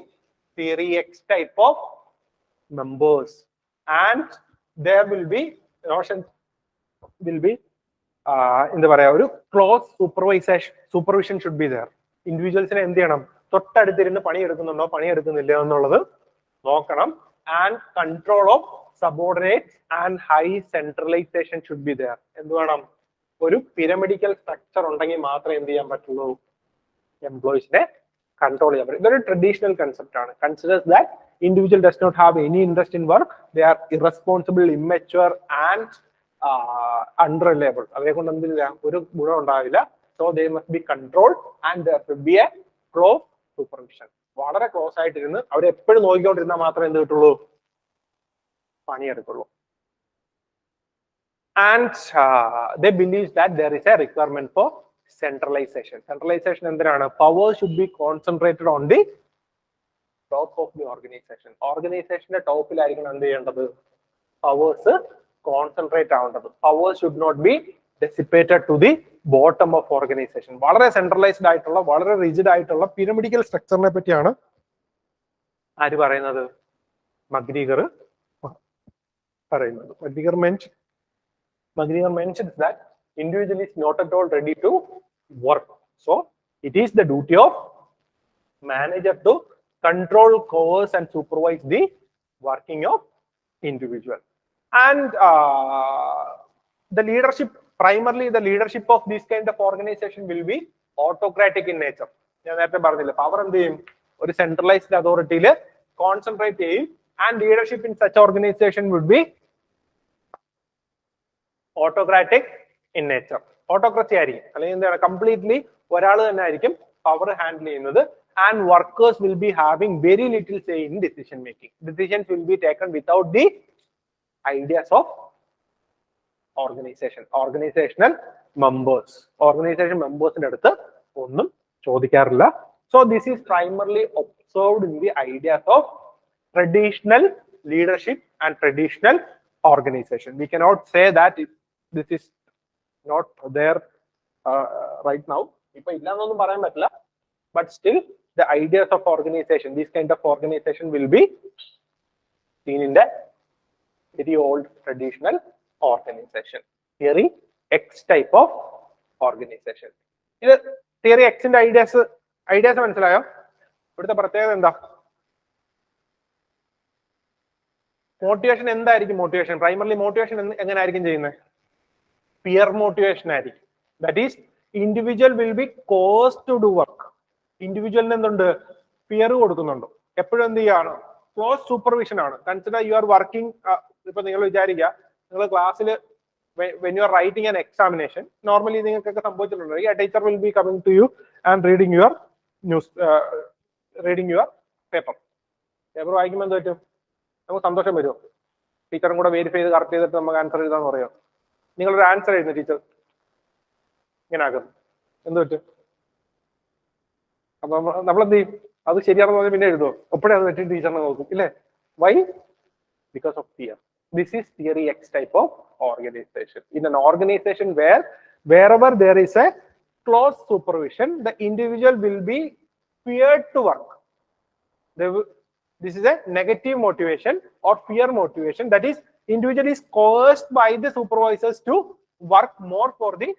theory X type of members, and there will be എന്താ പറയാ, ഒരു close supervision should be there. ഇൻഡിവിജ്വൽസിനെ എന്ത് ചെയ്യണം? തൊട്ടടുത്തിരുന്ന് പണിയെടുക്കുന്നുണ്ടോ പണിയെടുക്കുന്നില്ല എന്നുള്ളത് നോക്കണം. And control of subordinates and high centralisation should be there. എന്ത് വേണം? ഒരു പിരമിഡിക്കൽ സ്ട്രക്ചർ ഉണ്ടെങ്കിൽ മാത്രമേ എന്ത് ചെയ്യാൻ പറ്റുള്ളൂ? എംപ്ലോയീസിനെ കൺട്രോൾ ചെയ്യാൻ പറ്റും. ഇതൊരു ട്രഡീഷണൽ കൺസെപ്റ്റ് ആണ്. Considers that individual does not have any interest in work, they are irresponsible, immature and unreliable. അവരെ കൊണ്ട് എന്തില്ല? ഒരു ഗുണം ഉണ്ടാവില്ല. So they must be controlled and there should be a close supervision. വളരെ ക്ലോസ് ആയിട്ടിരുന്ന് അവരെ എപ്പോഴും നോക്കിക്കൊണ്ടിരുന്നാൽ മാത്രമേ എന്ത് കിട്ടുള്ളൂ? പണിയെടുക്കുള്ളൂ. And they believe that there is a requirement for centralization. Centralization എന്തിനാണ്? Power should be concentrated on the top of the organization. Organizationന്റെ ടോപ്പിലായിരിക്കണം എന്ത് ചെയ്യേണ്ടത്? പവേഴ്സ് കോൺസെൻട്രേറ്റ് ആവേണ്ടത്. Powers should not be dissipated to the bottom of organisation. വളരെ centralised ആയിട്ടുള്ള, വളരെ rigid ആയിട്ടുള്ള pyramidical സ്ട്രക്ചറിനെ പറ്റിയാണ് ആര് പറയുന്നത്? മക്ഗ്രീഗർ പറയുന്നത്. Mcgregor mentions that individual is not at all ready to work. So it is the duty of manager to control, coerce and supervise the working of individual. And the leadership, primarily the leadership of this kind of organization will be autocratic in nature. ഞാൻ നേരത്തെ പറഞ്ഞില്ല, power എന്ത് ചെയ്യും? ഒരു centralised അതോറിറ്റിയിൽ concentrate ചെയ്യും. And leadership in such organization would be autocratic in nature. Autocracy ആയിരിക്കും, അല്ലെങ്കിൽ എന്താണ്, കംപ്ലീറ്റ്ലി ഒരാൾ തന്നെ ആയിരിക്കും പവർ ഹാൻഡിൽ ചെയ്യുന്നത്. And workers will be having very little say in decision making. Decisions will be taken without the ideas of organization, organizational members. Organization members-ന്റെ അടുത്ത് ഒന്നും ചോദിക്കാറില്ല. So this is primarily observed in the ideas of traditional leadership and traditional organization. We cannot say that this is not there right now. ഇപ്പൊ ഇല്ലാന്നൊന്നും പറയാൻ പറ്റില്ല. But still, the ideas of organization, this kind of organization will be seen in the very old traditional organization. Theory X type of organization. ഇത് theory X ന്റെ ideas മനസ്സിലായോ? ഇവിടുത്തെ പ്രത്യേകത എന്താ? Motivation എന്തായിരിക്കും? മോട്ടിവേഷൻ പ്രൈമർലി മോട്ടിവേഷൻ എങ്ങനെ ആയിരിക്കും ചെയ്യുന്നത്? പിയർ മോട്ടിവേഷൻ ആയിരിക്കും. That is individual will be caused to do work. ഇൻഡിവിജ്വലിന് എന്തുണ്ട്? പിയർ കൊടുക്കുന്നുണ്ട്. എപ്പോഴും എന്ത് ചെയ്യാണ്? ക്ലോസ് സൂപ്പർവിഷൻ ആണ്. Consider you are working. ഇപ്പൊ നിങ്ങൾ വിചാരിക്കുക, നിങ്ങൾ ക്ലാസ്സിൽ when you are writing an examination, normally നിങ്ങൾക്കൊക്കെ സംഭവിച്ചിട്ടുണ്ടെങ്കിൽ a teacher will be coming to you and reading your paper. Paper വായിക്കുമ്പോൾ എന്ത് പറ്റും? നമുക്ക് സന്തോഷം വരുമോ? ടീച്ചറും കൂടെ വെരിഫൈ ചെയ്ത് കറക്റ്റ് ചെയ്തിട്ട് നമുക്ക് ആൻസർ എഴുതാന്ന് പറയോ? നിങ്ങളൊരു ആൻസർ എഴുതുന്നു, ടീച്ചർ ഇങ്ങനെ ആക്കുന്നു, എന്ത് പറ്റും? അപ്പൊ നമ്മളെന്ത് ചെയ്യും? അത് ശരിയാണെന്ന് പറഞ്ഞാൽ പിന്നെ എഴുതുമോ? അപ്പോഴേ അത് പറ്റി ടീച്ചറിനെ നോക്കും, ഇല്ലേ? Y? Because of fear. This is theory X type of organization. In an organization wherever there is a close supervision, the individual will be feared to work. This is a negative motivation or fear motivation. That is, individual is coerced by the supervisors to work more for the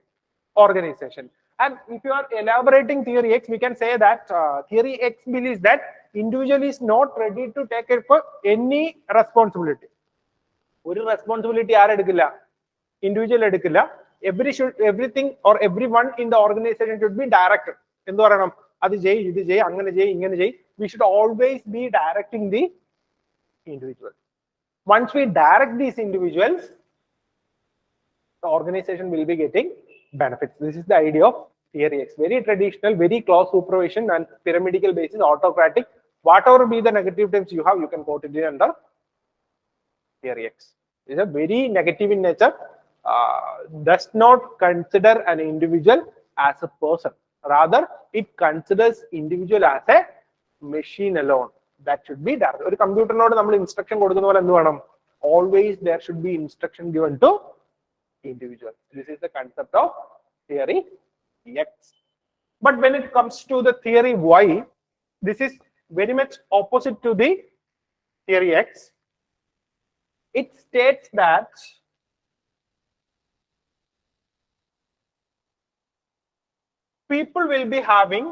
organization. And if you are elaborating theory X, we can say that theory X believes that individual is not ready to take it for any responsibility. ഒരു responsibility ആരെടുക്കില്ല? Individual എടുക്കില്ല. Everything or every one in the organisation should B directed. എന്ത് പറയണം? അത് ചെയ്യ്, ഇത് ചെയ്യ്, അങ്ങനെ ചെയ്യ്, ഇങ്ങനെ ചെയ്യ്. We should always be directing the individual. Once we direct these individuals, the organization will be getting benefits. This is the idea of theory X. Very traditional, very close supervision and pyramidal basis, autocratic. Whatever be the negative terms you have, you can quote it under theory X. It is a very negative in nature, does not consider an individual as a person. Rather, it considers individual as a machine alone. That should be there. ഒരു കമ്പ്യൂട്ടറിനോട് നമ്മൾ instruction കൊടുക്കുന്ന പോലെ എന്ത് വേണം? Always there should be instruction given to individual. This is the concept of theory X. But when it comes to the theory Y, this is very much opposite to the theory X. It states that people will be having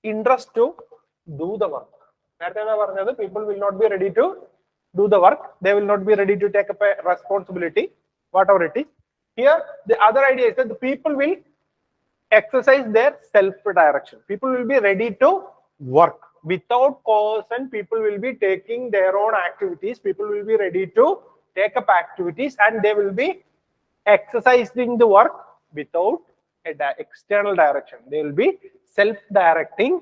interest to do the work. People will not be ready to do the work. They will not be ready to take up a responsibility, whatever it is. Here, the other idea is that the people will exercise their self-direction. People will be ready to work. Without coercion, people will be taking their own activities. People will be ready to take up activities and they will be exercising the work without external direction. They will be self-directing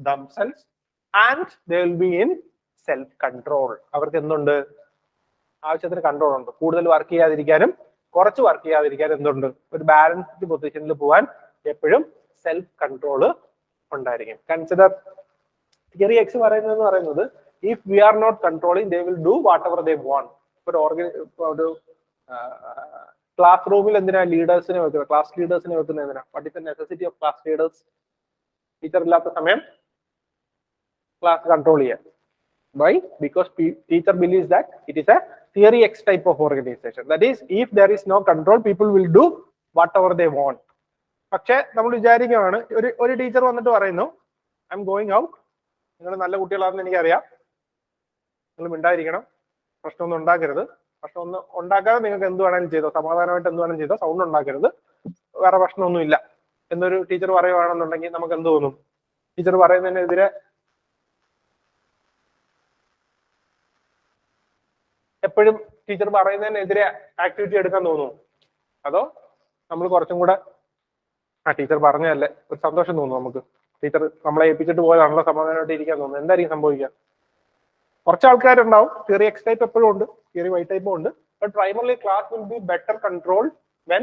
themselves and they will be in self-control. അവർക്ക് എന്തുണ്ട്? ആവശ്യത്തിന് control ഉണ്ട്. കൂടുതൽ work ചെയ്യാതിരിക്കാനും കുറച്ച് work ചെയ്യാതിരിക്കാനും എന്തുണ്ട്? ഒരു balanced പൊസിഷനിൽ പോകാൻ എപ്പോഴും സെൽഫ് കൺട്രോൾ ഉണ്ടായിരിക്കും. കൺസിഡർ theory X പറയുന്നത്, if we are not controlling, they will do whatever they want. ഒരു ക്ലാസ് റൂമിൽ എന്തിനാ ലീഡേഴ്സിനെ വെക്കുന്നത്? ക്ലാസ് ലീഡേഴ്സിനെ വെക്കുന്നത് എന്തിനാ? What is the necessity of class leaders? Teacher ഇല്ലാത്ത സമയം ക്ലാസ് കൺട്രോൾ ചെയ്യാൻ. Why? Because teacher believes that it is a theory X type of organization. That is, if there is no control, people will do whatever they want. പക്ഷെ നമ്മൾ വിചാരിക്കുകയാണ്, ഒരു teacher വന്നിട്ട് പറയുന്നു, I am going out, നിങ്ങൾ നല്ല കുട്ടികളാണെന്ന് എനിക്കറിയാം, നിങ്ങൾ മിണ്ടായിരിക്കണം, പ്രശ്നമൊന്നും ഉണ്ടാക്കരുത്, പ്രശ്നമൊന്നും ഉണ്ടാക്കാതെ നിങ്ങൾക്ക് എന്ത് വേണമെങ്കിലും ചെയ്തോ, സമാധാനമായിട്ട് എന്ത് വേണമെങ്കിലും ചെയ്തോ, സൗണ്ട് ഉണ്ടാക്കരുത്, വേറെ പ്രശ്നമൊന്നും ഇല്ല എന്നൊരു ടീച്ചർ പറയുകയാണെന്നുണ്ടെങ്കിൽ നമുക്ക് എന്ത് തോന്നും? ടീച്ചർ പറയുന്നതിനെതിരെ എപ്പോഴും ടീച്ചർ പറയുന്നതിനെതിരെ ആക്ടിവിറ്റി എടുക്കാൻ തോന്നുന്നു? അതോ നമ്മൾ കുറച്ചും കൂടെ ആ ടീച്ചർ പറഞ്ഞതല്ലേ ഒരു സന്തോഷം തോന്നുന്നു, നമുക്ക് ടീച്ചർ നമ്മളെ ഏൽപ്പിച്ചിട്ട് പോയതാണല്ലോ, സമാധാനമായിട്ട് ഇരിക്കാൻ തോന്നുന്നു? എന്തായിരിക്കും സംഭവിക്കുക? കുറച്ച് ആൾക്കാരുണ്ടാവും, തിയറി എക്സ് ടൈപ്പ് എപ്പോഴും ഉണ്ട്, തിയറി വൈ ടൈപ്പും ഉണ്ട്. But primarily class will be better control when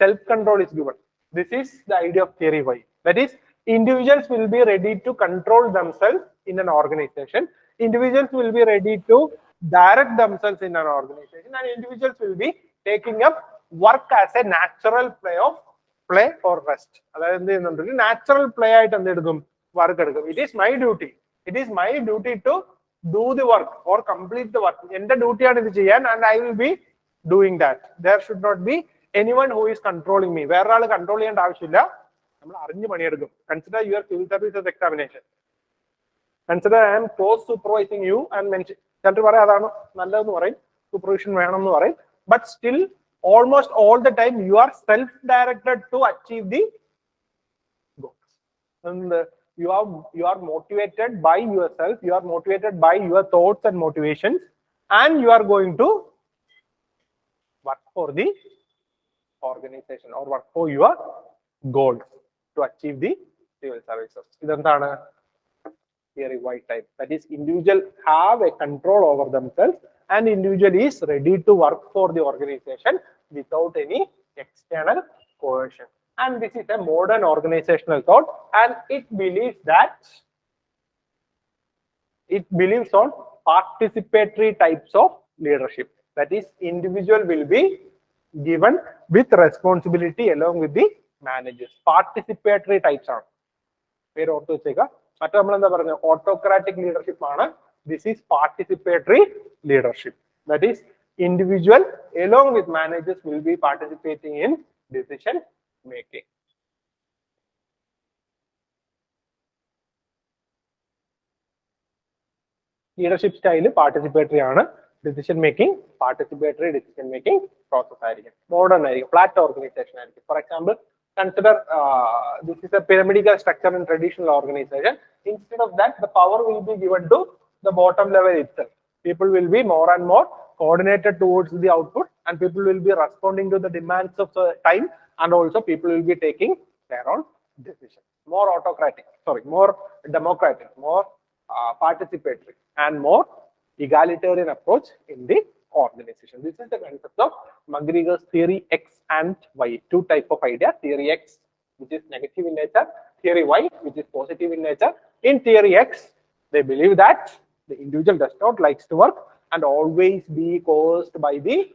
self control is given. This is the idea of theory Y. That is, individuals will be ready to control themselves in an organization. Individuals will be ready to direct themselves in an organization, and individuals will be taking up work as a natural play or rest. അതായത് എന്ത് ചെയ്യുന്നുണ്ട്? Natural play ആയിട്ട് എന്ത് എടുക്കും? Work എടുക്കും. It is my duty, it is my duty to do the work or complete the work. എന്റെ ഡ്യൂട്ടിയാണ് ഇത് ചെയ്യാൻ, and I will be doing that. There should not be anyone who is controlling me. വേറൊരാൾ control ചെയ്യേണ്ട ആവശ്യമില്ല, നമ്മൾ അറിഞ്ഞു പണിയെടുക്കും. Consider your civil services examination. Consider I am close supervising you and mention. ചിലർ പറയും അതാണ് നല്ലതെന്ന് പറയും, സൂപ്പർവിഷൻ വേണം എന്ന് പറയും. But still almost all the time you are self-directed to achieve the goals. And You are motivated by yourself, you are motivated by your thoughts and motivations, and you are going to work for the organization or work for your goals to achieve the civil services. Idanthana theory Y type. That is, individual have a control over themselves and individual is ready to work for the organization without any external coercion. And this is a modern organizational thought, and it believes on participatory types of leadership. That is, individual will be given with responsibility along with the managers. Participatory types are. Autocratic leadership. This is participatory leadership. That is, individual along with managers will be participating in decision making. Leadership style participatory decision making process. Modern flat organization. For example, consider this is a pyramidal structure in traditional organization. Instead of that, the power will be given to the bottom level itself. People will be more and more coordinated towards the output, and people will be responding to the demands of the time, and also people will be taking their own decisions. More autocratic, more democratic, more participatory, and more egalitarian approach in the organization. This is the concept of Mcgregor's theory X and Y. Two types of idea: theory X, which is negative in nature; theory Y, which is positive in nature. In theory X, they believe that the individual does not like to work and always be coerced by the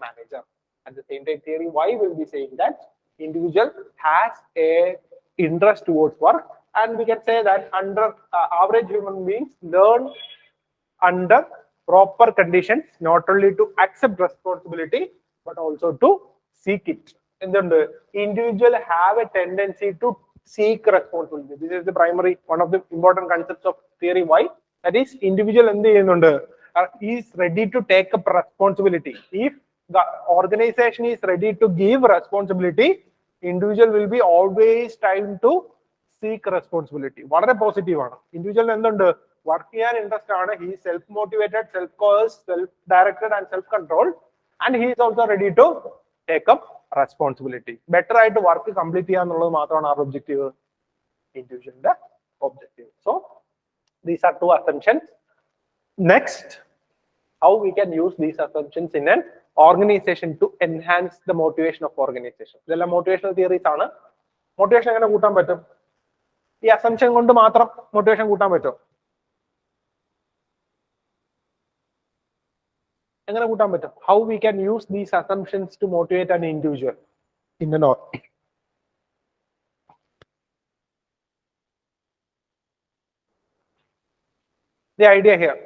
manager. At the same time, theory Y will be saying that individual has a interest towards work, and we can say that under average human beings learn under proper conditions, not only to accept responsibility but also to seek it. And then the individual have a tendency to seek responsibility. This is the primary, one of the important concepts of theory Y. That is, individual is ready to take up responsibility. If the organization is ready to give responsibility, individual will be always trying to seek responsibility. What are positive? Individual work interest, he is self-motivated, self-caused, self-directed, and self-controlled, and he is also ready to take up responsibility. Better to work complete our objective, individual objective. So these are two assumptions. Next, how we can use these assumptions in an organization to enhance the motivation of organization. These are motivational theories. Motivation is good. The assumption is motivation good. How we can use these assumptions to motivate an individual in an org. The idea here.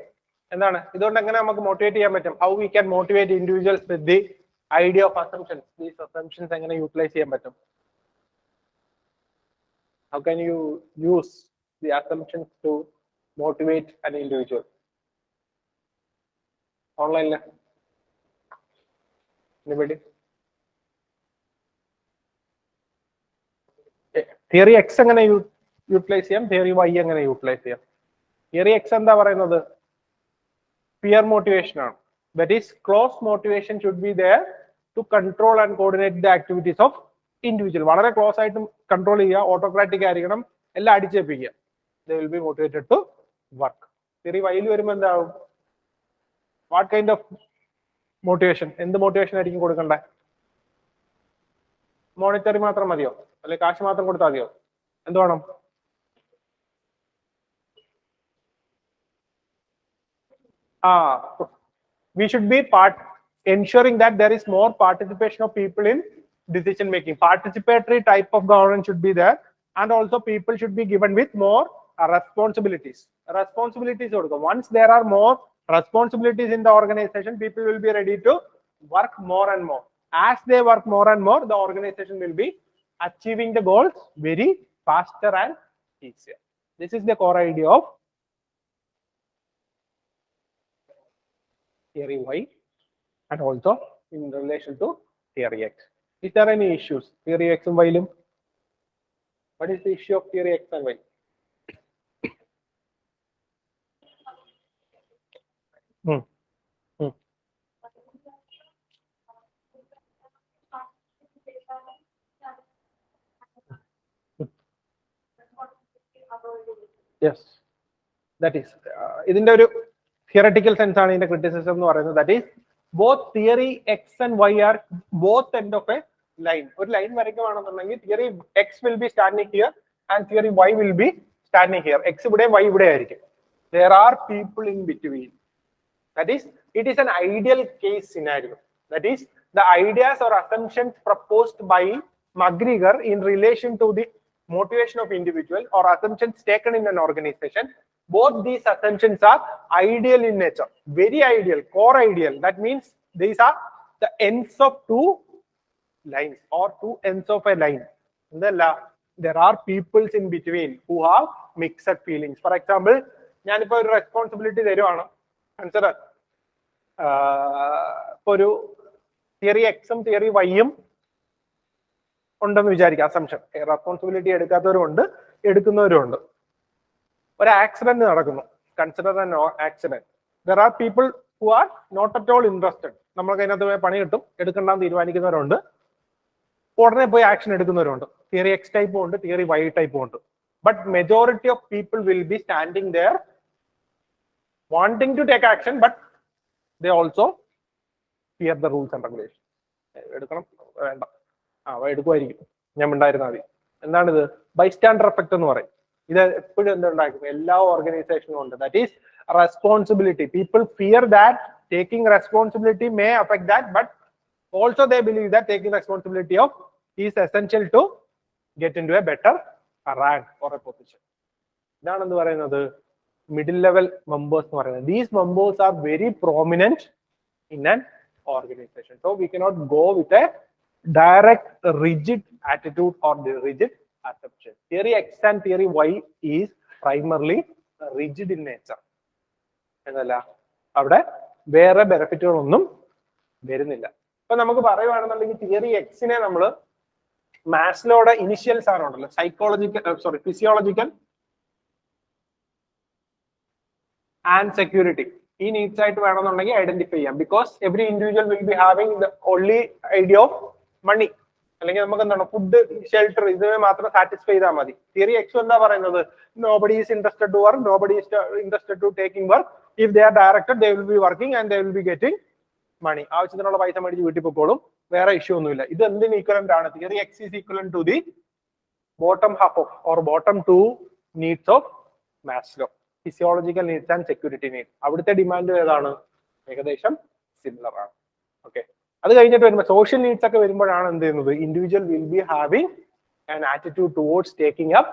How we can motivate individuals with the idea of assumptions. These assumptions are utilize. How can you use the assumptions to motivate an individual? Online. Anybody? Theory X utilize, theory Y utilize. Theory X is peer motivation. That is, close motivation should be there to control and coordinate the activities of individual. Very close item control autocratic they will be motivated to work. Theory Y what kind of motivation? In the motivation monetary matram madiyo alle cash matram kodutha madiyo endu venam we should be ensuring that there is more participation of people in decision making. Participatory type of governance should be there, and also people should be given with more responsibilities. Once there are more responsibilities in the organization, people will be ready to work more and more. As they work more and more, the organization will be achieving the goals very faster and easier. This is the core idea of theory Y and also in relation to theory X. Is there any issues? Theory X and Y? What is the issue of theory X and Y? Hmm. Hmm. Yes, that is ഇതിന്റെ ഒരു theoretical sense ആണ് ഇതിന്റെ criticism എന്ന് പറയുന്നത്. That is both theory x and y are both end of a line. ഒരു line വരയ്ക്കുകയാണെന്നുണ്ടെങ്കിൽ theory x will be standing here and theory y will be standing here. x ഇവിടെ y ഇവിടെ ആയിരിക്കും. There are people in between. That is, it is an ideal case scenario. That is, the ideas or assumptions proposed by Mcgregor in relation to the motivation of individual or assumptions taken in an organization, both these assumptions are ideal in nature, very ideal, core ideal. That means these are the ends of two lines or two ends of a line. There are peoples in between who have mixed feelings. For example, ഞാനിപ്പോ ഒരു responsibility തരുവാണ്. Consider ഒരു theory എക്സും theory വൈയും ഉണ്ടെന്ന് വിചാരിക്കുക. Assumption responsibility എടുക്കാത്തവരും ഉണ്ട്, എടുക്കുന്നവരും ഉണ്ട്. ഒരു accident നടക്കുന്നു. Consider an accident. There are people who are not at all interested. നമ്മൾക്ക് അതിനകത്ത് പണി കിട്ടും, എടുക്കണ്ടെന്ന് തീരുമാനിക്കുന്നവരുണ്ട്, ഉടനെ പോയി ആക്ഷൻ എടുക്കുന്നവരുണ്ട്. തിയറി എക്സ് ടൈപ്പും ഉണ്ട്, തിയറി വൈ ടൈപ്പും ഉണ്ട്. But majority of people will be standing there wanting to take action, but they also fear the rules and regulations. എടുക്കണം വേണ്ട, എടുക്കുമായിരിക്കും, ഞാൻ ഉണ്ടായിരുന്നാൽ മതി. എന്താണിത്? ബൈസ്റ്റാൻഡർ എഫക്ട് എന്ന് പറയും. ഇത് എപ്പോഴും എന്തുണ്ടാക്കും? എല്ലാ ഓർഗനൈസേഷനും ഉണ്ട്. That is responsibility. People fear that taking responsibility may affect that, but also they believe that taking responsibility of is essential to get into a better rank or a position. ഇതാണ് എന്ത് പറയുന്നത്? middle level members എന്ന് പറയുന്നത്. These members are very prominent in an organization. So we cannot go with a direct rigid attitude or the rigid assumption. Theory X and theory Y is primarily rigid in nature. എന്നല്ല, അവിടെ വേറെ ബെനിഫിറ്റുകളൊന്നും വരുന്നില്ല. ഇപ്പൊ നമുക്ക് പറയുവാണെന്നുണ്ടെങ്കിൽ theory എക്സിനെ നമ്മൾ മാസ്ലോയുടെ initial സാധനമുണ്ടല്ലോ, ഫിസിയോളജിക്കൽ and security. ഈ നീഡ്സ് ആയിട്ട് വേണമെന്നുണ്ടെങ്കിൽ ഐഡന്റിഫൈ ചെയ്യാം. Because every individual will be having the only idea of money. അല്ലെങ്കിൽ നമുക്ക് എന്താണ്, ഫുഡ്, ഷെൽട്ടർ, ഇതിനെ മാത്രം സാറ്റിസ്ഫൈ ചെയ്താൽ മതി. തിയറി എക്സ് എന്താ പറയുന്നത്? Nobody is interested to work, nobody is interested to taking work. If they are directed they will be working and they will be getting money. ആവശ്യത്തിനുള്ള പൈസ മേടിച്ച് വീട്ടിൽ പൊക്കോളും, വേറെ ഇഷ്യൂ ഒന്നുമില്ല. ഇത് എന്തിന് ഈക്വലന്റ് ആണ്? Theory X is equivalent to the bottom half of or bottom two needs of Maslow. Physiological needs and security needs. അവിടുത്തെ ഡിമാൻഡ് ഏതാണ്? ഏകദേശം സിമിലർ ആണ്. ഓക്കെ, അത് കഴിഞ്ഞിട്ട് വരുമ്പോൾ സോഷ്യൽ നീഡ്സ് ഒക്കെ വരുമ്പോഴാണ് എന്ത് ചെയ്യുന്നത്? Individual will be having an attitude towards taking up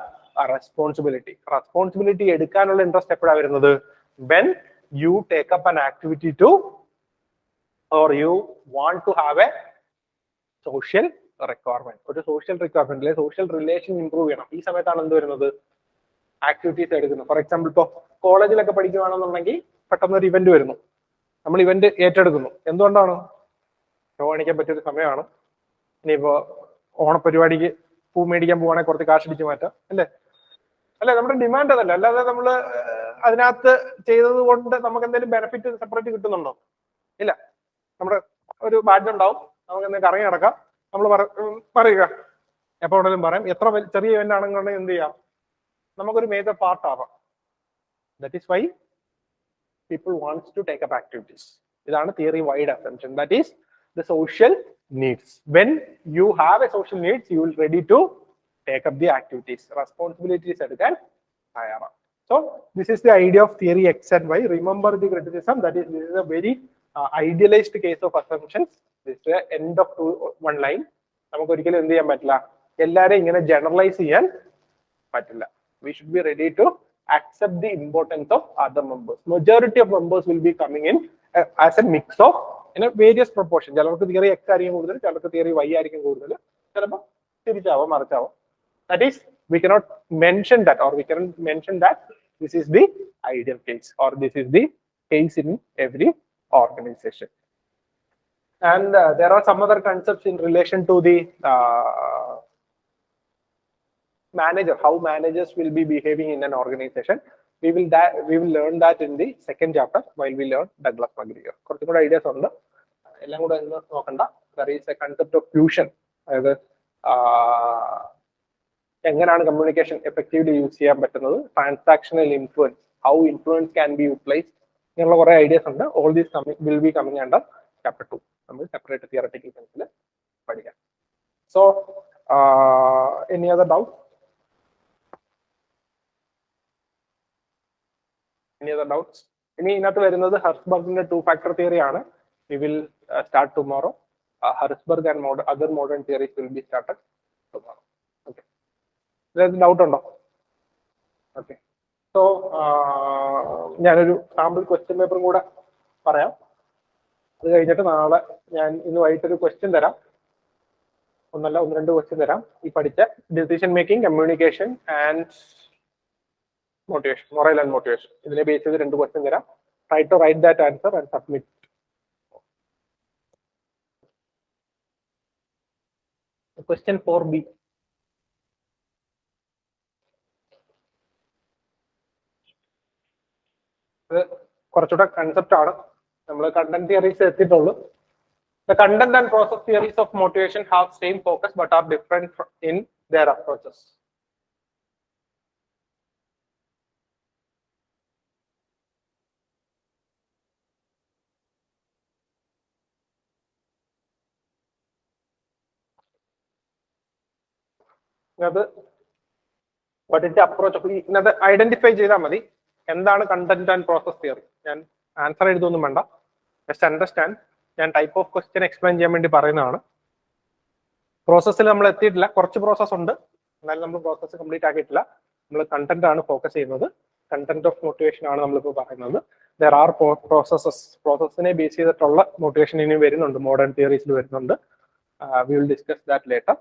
responsibility. Responsibility എടുക്കാനുള്ള ഇൻട്രസ്റ്റ് എപ്പോഴാണ് വരുന്നത്? When you take up an activity to or you want to have a social requirement. ഒരു സോഷ്യൽ റിക്വയർമെന്റ് അല്ലെങ്കിൽ social relation improve ചെയ്യണം. ഈ സമയത്താണ് എന്ത് വരുന്നത്? ആക്ടിവിറ്റീസ് എടുക്കുന്നു. ഫോർ എക്സാമ്പിൾ, ഇപ്പോൾ കോളേജിലൊക്കെ പഠിക്കുകയാണെന്നുണ്ടെങ്കിൽ പെട്ടെന്ന് ഒരു ഇവന്റ് വരുന്നു, നമ്മൾ ഇവന്റ് ഏറ്റെടുക്കുന്നു. എന്തുകൊണ്ടാണ്? ഷോ കാണിക്കാൻ പറ്റിയൊരു സമയമാണ്. ഇനിയിപ്പോ ഓണപരിപാടിക്ക് പൂ മേടിക്കാൻ പോവാണെങ്കിൽ കുറച്ച് കാശ് അടിച്ച് മാറ്റാം, അല്ലേ? അല്ലെ, നമ്മുടെ ഡിമാൻഡ് അതല്ല. അല്ലാതെ നമ്മൾ അതിനകത്ത് ചെയ്തത് കൊണ്ട് നമുക്ക് എന്തെങ്കിലും ബെനിഫിറ്റ് സെപ്പറേറ്റ് കിട്ടുന്നുണ്ടോ? ഇല്ല. നമ്മുടെ ഒരു ബാഡ്ജ് ഉണ്ടാവും, നമുക്ക് എന്തെങ്കിലും കറങ്ങി നടക്കാം, നമ്മൾ പറയുക എപ്പോ വേണമെങ്കിലും പറയാം. എത്ര ചെറിയ ഇവന്റ് ആണെന്നുണ്ടെങ്കിൽ എന്ത് ചെയ്യാം, നമുക്കൊരു മേജർ പാർട്ട് ആവാം. That is why people wants to take up activities. ഇതാണ് theory Y assumption. That is the social needs. When you have a social needs, you will ready to take up the activities. Responsibilities എടുക്കാൻ തയ്യാറാണ്. So this is the idea of theory X and Y. Remember the criticism, that is, this is a very idealized case of assumptions. This is the end of one line. നമുക്ക് ഒരിക്കലും എന്ത് ചെയ്യാൻ പറ്റില്ല, എല്ലാരെയും ഇങ്ങനെ generalise ചെയ്യാൻ പറ്റില്ല. We should be ready to accept the importance of other members. Majority of members will be coming in as a mix of in a various proportion. ചിലർക്ക് തിയറി X ആയിരിക്കും കൂടുതൽ, ചിലർക്ക് തിയറി Y ആയിരിക്കും കൂടുതൽ, ചിലപ്പോൾ തിരിച്ചാവാം മറിച്ചാവാം. That is, we cannot mention that, or we cannot mention that this is the ideal case or this is the case in every organization. And there are some other concepts in relation to the manager, how managers will be behaving in an organization. We will learn that in the second chapter while we learn Douglas Mcgregor. കുറച്ചും കൂടെ ideas ഉണ്ട്, എല്ലാം കൂടെ ഒന്ന് നോക്കണ്ട. There is a concept of fusion, അതായത് എങ്ങനെയാണ് communication effectively use ചെയ്യാൻ പറ്റുന്നത്, transactional influence, how influence can be utilised, ഇങ്ങനെയുള്ള കുറെ ഐഡിയാസ് ഉണ്ട്. All these will be coming under chapter 2. നമ്മൾ സെപ്പറേറ്റ് തിയററ്റിക്കൽ സെൻസിൽ പഠിക്കാം. So any other doubt? Any other doubts? ഇനി ഇതിനകത്ത് വരുന്നത് ഹെർസ്ബർഗിന്റെ 2-factor തിയറി ആണ്. We will start tomorrow. Herzberg and other modern theories will be started tomorrow. Okay. There's doubt ഉണ്ടോ? Okay. So ഞാനൊരു sample question പേപ്പറും കൂടെ പറയാം. അത് കഴിഞ്ഞിട്ട് നാളെ ഞാൻ ഇന്ന് വൈകിട്ടൊരു ക്വസ്റ്റ്യൻ തരാം. ഒന്ന് രണ്ട് ക്വസ്റ്റ്യൻ തരാം. ഈ പഠിച്ച decision making, communication and motivation, moral and motivation. ഇതിനെ ബേസ് ചെയ്ത് 2 ക്വസ്റ്റ്യൻ തരാം. Try to write that answer and submit. Question 4B. ഇത് കുറച്ചുകൂടെ കൺസെപ്റ്റ് ആണ്. നമ്മൾ കണ്ടന്റ് തിയറീസ് എത്തിയിട്ടുള്ളൂ. The content and process theories of motivation have same focus but are different in their approaches. ഇതിന്റെ approach ഇതിനകത്ത് identify ചെയ്താൽ മതി എന്താണ് കണ്ടന്റ് ആൻഡ് പ്രോസസ് തിയറി. ഞാൻ ആൻസർ എഴുതൊന്നും വേണ്ട, ജസ്റ്റ് അണ്ടർസ്റ്റാൻഡ്. ഞാൻ ടൈപ്പ് ഓഫ് ക്വസ്റ്റ്യൻ എക്സ്പ്ലെയിൻ ചെയ്യാൻ വേണ്ടി പറയുന്നതാണ്. പ്രോസസ്സിൽ നമ്മൾ എത്തിയിട്ടില്ല, കുറച്ച് പ്രോസസ് ഉണ്ട്, എന്നാലും നമ്മൾ പ്രോസസ്സ് കംപ്ലീറ്റ് ആക്കിയിട്ടില്ല. നമ്മൾ കണ്ടന്റ് ആണ് ഫോക്കസ് ചെയ്യുന്നത്. കണ്ടന്റ് ഓഫ് മോട്ടിവേഷൻ ആണ് നമ്മളിപ്പോൾ പറയുന്നത്. ദർ ആർ പ്രോസസ്സിനെ ബേസ് ചെയ്തിട്ടുള്ള മോട്ടിവേഷൻ ഇനി വരുന്നുണ്ട്, മോഡേൺ തിയറീസിൽ വരുന്നുണ്ട്. We will discuss that later.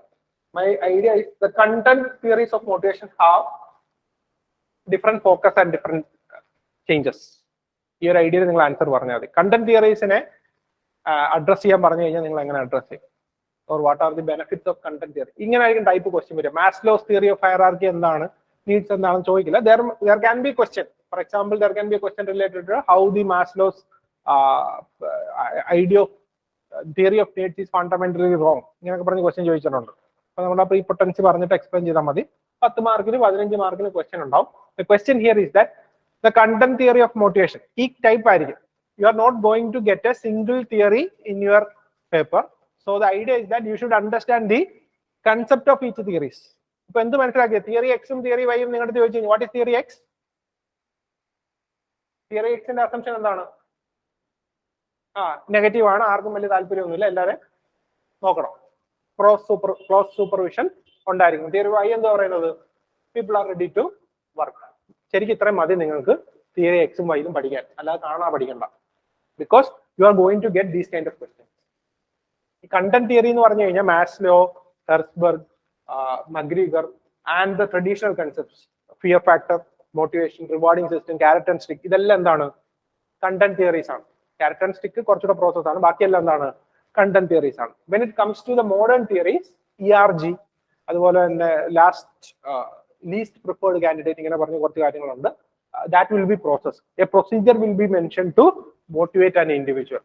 My idea is the content theories of motivation have different focus and different changes. ഈ ഒരു ഐഡിയയിൽ നിങ്ങൾ ആൻസർ പറഞ്ഞാൽ മതി. കണ്ടന്റ് തിയറീസിനെ അഡ്രസ് ചെയ്യാൻ പറഞ്ഞു കഴിഞ്ഞാൽ നിങ്ങൾ എങ്ങനെ അഡ്രസ് ചെയ്യും, or what are the benefits of content theory, ഇങ്ങനെ ആയിരിക്കും ടൈപ്പ് ക്വസ്റ്റ്യൻ വരിക. മാസ്ലോസ് തിയറി ഓഫ് ഹയറാർക്കി എന്താണ്, നീഡ്സ് എന്താണെന്ന് ചോദിക്കില്ല. there can be question. For example, there can be a question related to how the Maslow's idea of theory of needs is fundamentally wrong. ഇങ്ങനെയൊക്കെ പറഞ്ഞ് question ചോദിച്ചിട്ടുണ്ട്. അപ്പൊ നമ്മുടെ pre potency പറഞ്ഞിട്ട് explain ചെയ്താൽ മതി. 10 മാർക്കിന് 15 മാർക്കിന് ക്വസ്റ്റ്യൻ ഉണ്ടാവും. The question here is that the content theory of motivation ഈ ടൈപ്പ് ആയിരിക്കും. You are not going to get a single theory in your paper. So the idea is that you should understand the concept of each theories. ഇപ്പൊ എന്ത് മനസ്സിലാക്കിയ theory എക്സും theory വൈയും നിങ്ങളുടെ ചോദിച്ചു കഴിഞ്ഞാൽ what is theory X? Theory എക്സിന്റെ assumption എന്താണ്? Negative ആണ്, ആർക്കും വലിയ താല്പര്യമൊന്നുമില്ല, എല്ലാവരും നോക്കണം. ക്രോസ് സൂപ്പർവിഷൻ ഉണ്ടായിരിക്കും. തിയറി വൈ എന്താ പറയുന്നത്? People are ready to work. ശരിക്കും ഇത്രയും മതി നിങ്ങൾക്ക് തിയറി എക്സും വൈയും പഠിക്കാൻ, അല്ലാതെ കാണാൻ പഠിക്കണ്ട. Because you are going to get these kind of questions. ഈ കണ്ടന്റ് തിയറി എന്ന് പറഞ്ഞു കഴിഞ്ഞാൽ Maslow, Herzberg, McGregor and the traditional concepts, fear factor, motivation, rewarding system, carrot and stick, ഇതെല്ലാം എന്താണ്? കണ്ടന്റ് തിയറീസ് ആണ്. ക്യാരറ്റ് ആൻഡ് സ്റ്റിക്ക് കുറച്ചുകൂടെ process ആണ്, ബാക്കിയെല്ലാം എന്താണ്? കണ്ടന്റ് തിയറീസ് ആണ്. When it comes to the modern theories, ERG, അതുപോലെ തന്നെ ലീസ്റ്റ് പ്രിഫേർഡ് കാൻഡിഡേറ്റ്, ഇങ്ങനെ പറഞ്ഞ കുറച്ച് കാര്യങ്ങളുണ്ട്. That will be process. A procedure will be mention to motivate an individual.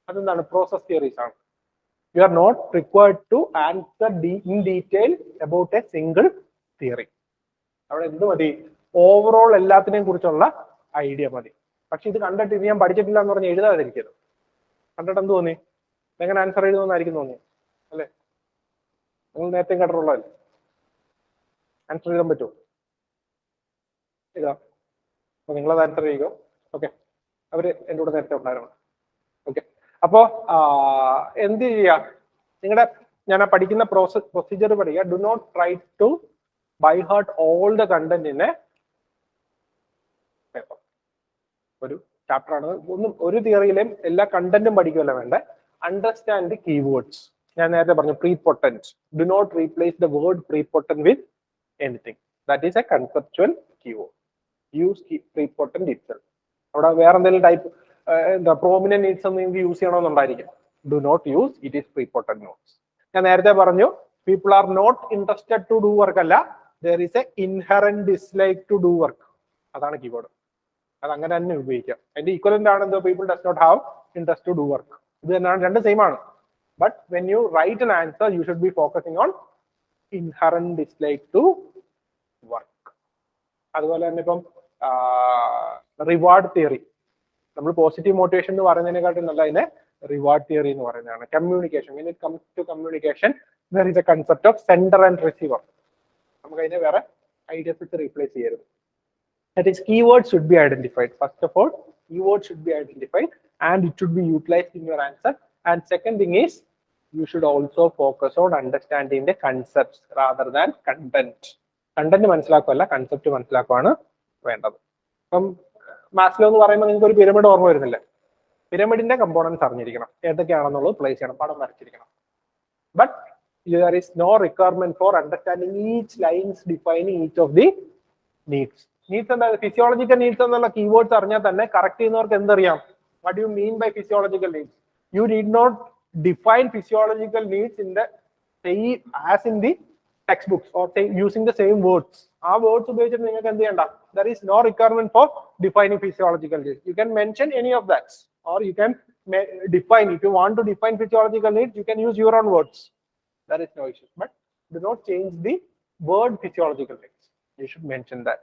അതെന്താണ്? പ്രോസസ് തിയറീസ് ആണ്. You are not required to answer in detail about a single theory. അവിടെ എന്ത് മതി? ഓവറോൾ എല്ലാത്തിനെയും കുറിച്ചുള്ള ഐഡിയ മതി. പക്ഷെ ഇത് കണ്ടിട്ട് ഇത് ഞാൻ പഠിച്ചിട്ടില്ല എന്ന് പറഞ്ഞ് എഴുതാതിരിക്കരുത്. കണ്ടിട്ട് എന്ത് തോന്നി? എങ്ങനെ ആൻസർ എഴുതുമെന്നായിരിക്കും തോന്നി അല്ലേ? നിങ്ങൾ നേരത്തെ കേട്ടിട്ടുള്ളതല്ലേ? ആൻസർ എഴുതാൻ പറ്റുമോ? എഴുതാം. അപ്പൊ നിങ്ങളത് ആൻസർ ചെയ്യുക. ഓക്കെ, അവര് എൻ്റെ കൂടെ നേരത്തെ ഉണ്ടായിരുന്നു. ഓക്കെ, അപ്പോ എന്ത് ചെയ്യുക? നിങ്ങളുടെ ഞാൻ പഠിക്കുന്ന പ്രൊസീജിയർ പഠിക്കുക. Do not try to by heart all the content in a paper. ഒരു ചാപ്റ്റർ ആണ്, ഒരു തിയറിയിലെയും എല്ലാ കണ്ടന്റും പഠിക്കുകയല്ല വേണ്ടേ. Understand the keywords. ഞാൻ നേരത്തെ പറഞ്ഞു prepotent. Do not replace the word prepotent with anything. That is a conceptual keyword. Use prepotent itself. അവിടെ വേറെ എന്തെങ്കിലും ടൈപ്പ് എന്താ പ്രോമിനന്റ് നീഡ്സ് ഒന്നും നിങ്ങൾക്ക് യൂസ് ചെയ്യണമെന്നുണ്ടായിരിക്കും. Do not use, it is prepotent notes. ഞാൻ നേരത്തെ പറഞ്ഞു people are not interested to do work അല്ല, there is a inherent dislike to do work. അതാണ് കീവേഡ്. അത് അങ്ങനെ തന്നെ ഉപയോഗിക്കാം. അതിന്റെ ഈക്വലന്റ് ആണ് എന്തോ people does not have interest to do work. ഇത് തന്നെയാണ്, രണ്ട് സെയിം ആണ്. But when you write an answer, you should be focusing on inherent dislike to work. അതുപോലെ തന്നെ ഇപ്പം റിവാർഡ് തിയറി, നമ്മൾ പോസിറ്റീവ് മോട്ടിവേഷൻ എന്ന് പറയുന്നതിനെക്കാട്ടും നല്ല അതിനെ റിവാർഡ് തിയറി എന്ന് പറയുന്നതാണ്. Communication, when it comes to communication, there is a concept of sender and receiver. നമുക്ക് അതിനെ വേറെ ഐഡിയസ് വെച്ച് റീപ്ലേസ് ചെയ്യരുത്. That is, keywords should be identified. First of all, keywords should be identified and it should be utilized in your answer. And second thing is, you should also focus on understanding the concepts rather than content. Content മനസ്സിലാക്കുകയല്ല, concept മനസ്സിലാക്കുകയാണ് വേണ്ടത്. ഇപ്പം Maslow എന്ന് പറയുമ്പോൾ നിങ്ങൾക്ക് ഒരു pyramid ഓർമ്മ വരുന്നില്ലേ? പിരമിഡിന്റെ കമ്പോണൻസ് അറിഞ്ഞിരിക്കണം, ഏതൊക്കെയാണെന്നുള്ളത് പ്ലേസ് ചെയ്യണം, പടം വരച്ചിരിക്കണം. But there is no requirement for understanding each lines defining each of the needs. Needs എന്താ? ഫിസിയോളജിക്കൽ നീഡ്സ് എന്നുള്ള കീവേഡ്സ് അറിഞ്ഞാൽ തന്നെ കറക്റ്റ് ചെയ്യുന്നവർക്ക് എന്തറിയാം? What do you mean by physiological needs? You need not define physiological needs in the same as in the textbooks or say using the same words. ആ words ഉപയോഗിച്ചിട്ട് നിങ്ങൾക്ക് എന്ത് ചെയ്യണ്ട? There is no requirement for defining physiological needs. You can mention any of that or you can define. If you want to define physiological needs, you can use your own words. There is no issue. But do not change the word physiological needs. You should mention that.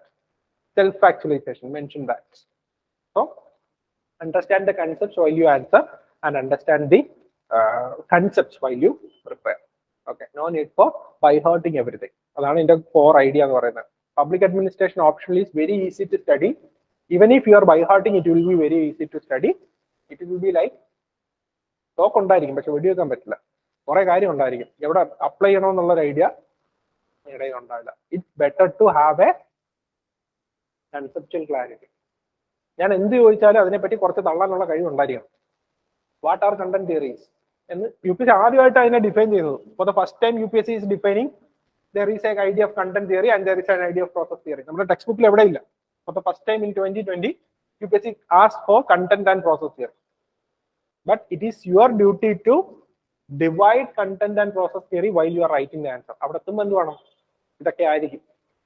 Self-actualization, mention that. So understand the concepts while you answer and understand the concepts while you prepare. Okay, no need for by hearting everything. Adana inde core idea ennu parayunna. Public administration optional is very easy to study. Even if you are by hearting, it will be very easy to study. It will be like talk ഉണ്ടായിരിക്കും, പക്ഷെ വെടിവെക്കാൻ പറ്റില്ല. കുറെ കാര്യം ഉണ്ടായിരിക്കും, എവിടെ apply ചെയ്യണമെന്നുള്ളൊരു idea ഇടയിൽ ഉണ്ടാവില്ല. It's better to have a conceptual clarity. ഞാൻ എന്ത് ചോദിച്ചാലും അതിനെപ്പറ്റി കുറച്ച് തള്ളാനുള്ള കഴിവ് ഉണ്ടായിരിക്കണം. വാട്ട് ആർ കണ്ടന്റ് തിയറീസ് എന്ന് UPSC ആദ്യമായിട്ട് അതിനെ ഡിഫൈൻ ചെയ്യുന്നത്. For the first time UPSC is defining there is an idea of content theory and there is an idea of process theory. നമ്മുടെ ടെക്സ്റ്റ് ബുക്കിൽ എവിടെ ഇല്ല. For the first time in 2020, UPSC asked for content and process theory. But it is your duty to divide content and process theory while you are writing the answer. അവിടെ എത്തുമ്പോൾ എന്ത് വേണം? ഇതൊക്കെ ആയിരിക്കും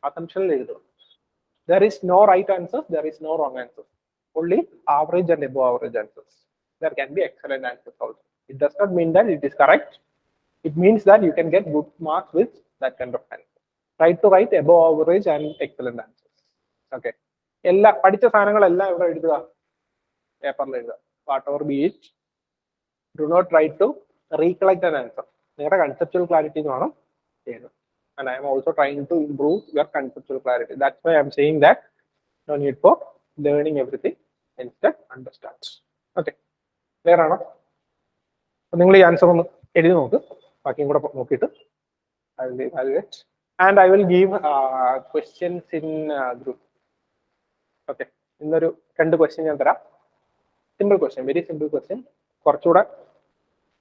അസംഷനിൽ എഴുതുക. There is no right answers, there is no wrong answers. Only average and above average answers. There can be excellent answers also. It does not mean that it is correct. It means that you can get good marks with that kind of answer. Try to write above average and excellent answers. Okay. എല്ലാ പഠിച്ച സാധനങ്ങളെല്ലാം ഇവിടെ എഴുതുക, പേപ്പറിൽ എഴുതുക. Whatever be it, do not try to recollect an answer. നിങ്ങളുടെ conceptual clarity വേണം ചെയ്യുന്നത്. And I am also trying to improve your conceptual clarity. That's why I am saying that no need for learning everything, instead understand. Okay, clear ആണോ? നിങ്ങൾ ഈ answer ഒന്ന് എഴുതി നോക്ക്, ബാക്കിയും കൂടെ നോക്കിയിട്ട് I will evaluate and I will give questions in group. Okay, ഇന്നൊരു 2 ക്വസ്റ്റ്യൻ ഞാൻ തരാം. Simple question, very simple question. കുറച്ചുകൂടെ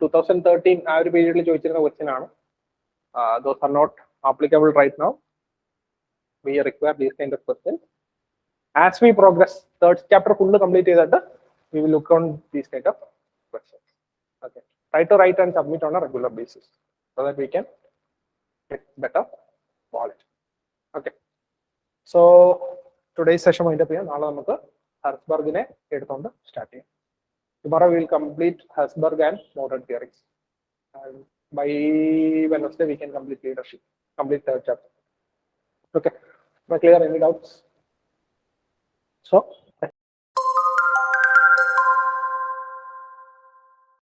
2013 ആ ഒരു പീരീഡിൽ ചോദിച്ചിരുന്ന ക്വസ്റ്റ്യൻ ആണ്. Those are not applicable right now. We require these kind of questions. As we progress, third chapter full complete ചെയ്തിട്ട് we will look on these kind of questions. Okay, try to write and submit on a regular basis so that we can get better quality. Okay, so today's session wind up ചെയ്യാം. നാളെ നമുക്ക് ഹെർസ്ബർഗിനെ എടുത്തുകൊണ്ട് start ചെയ്യാം. Tomorrow we will complete Herzberg and modern theories. And by Wednesday we can complete leadership, complete third chapter. Okay, am I clear? Any doubts? So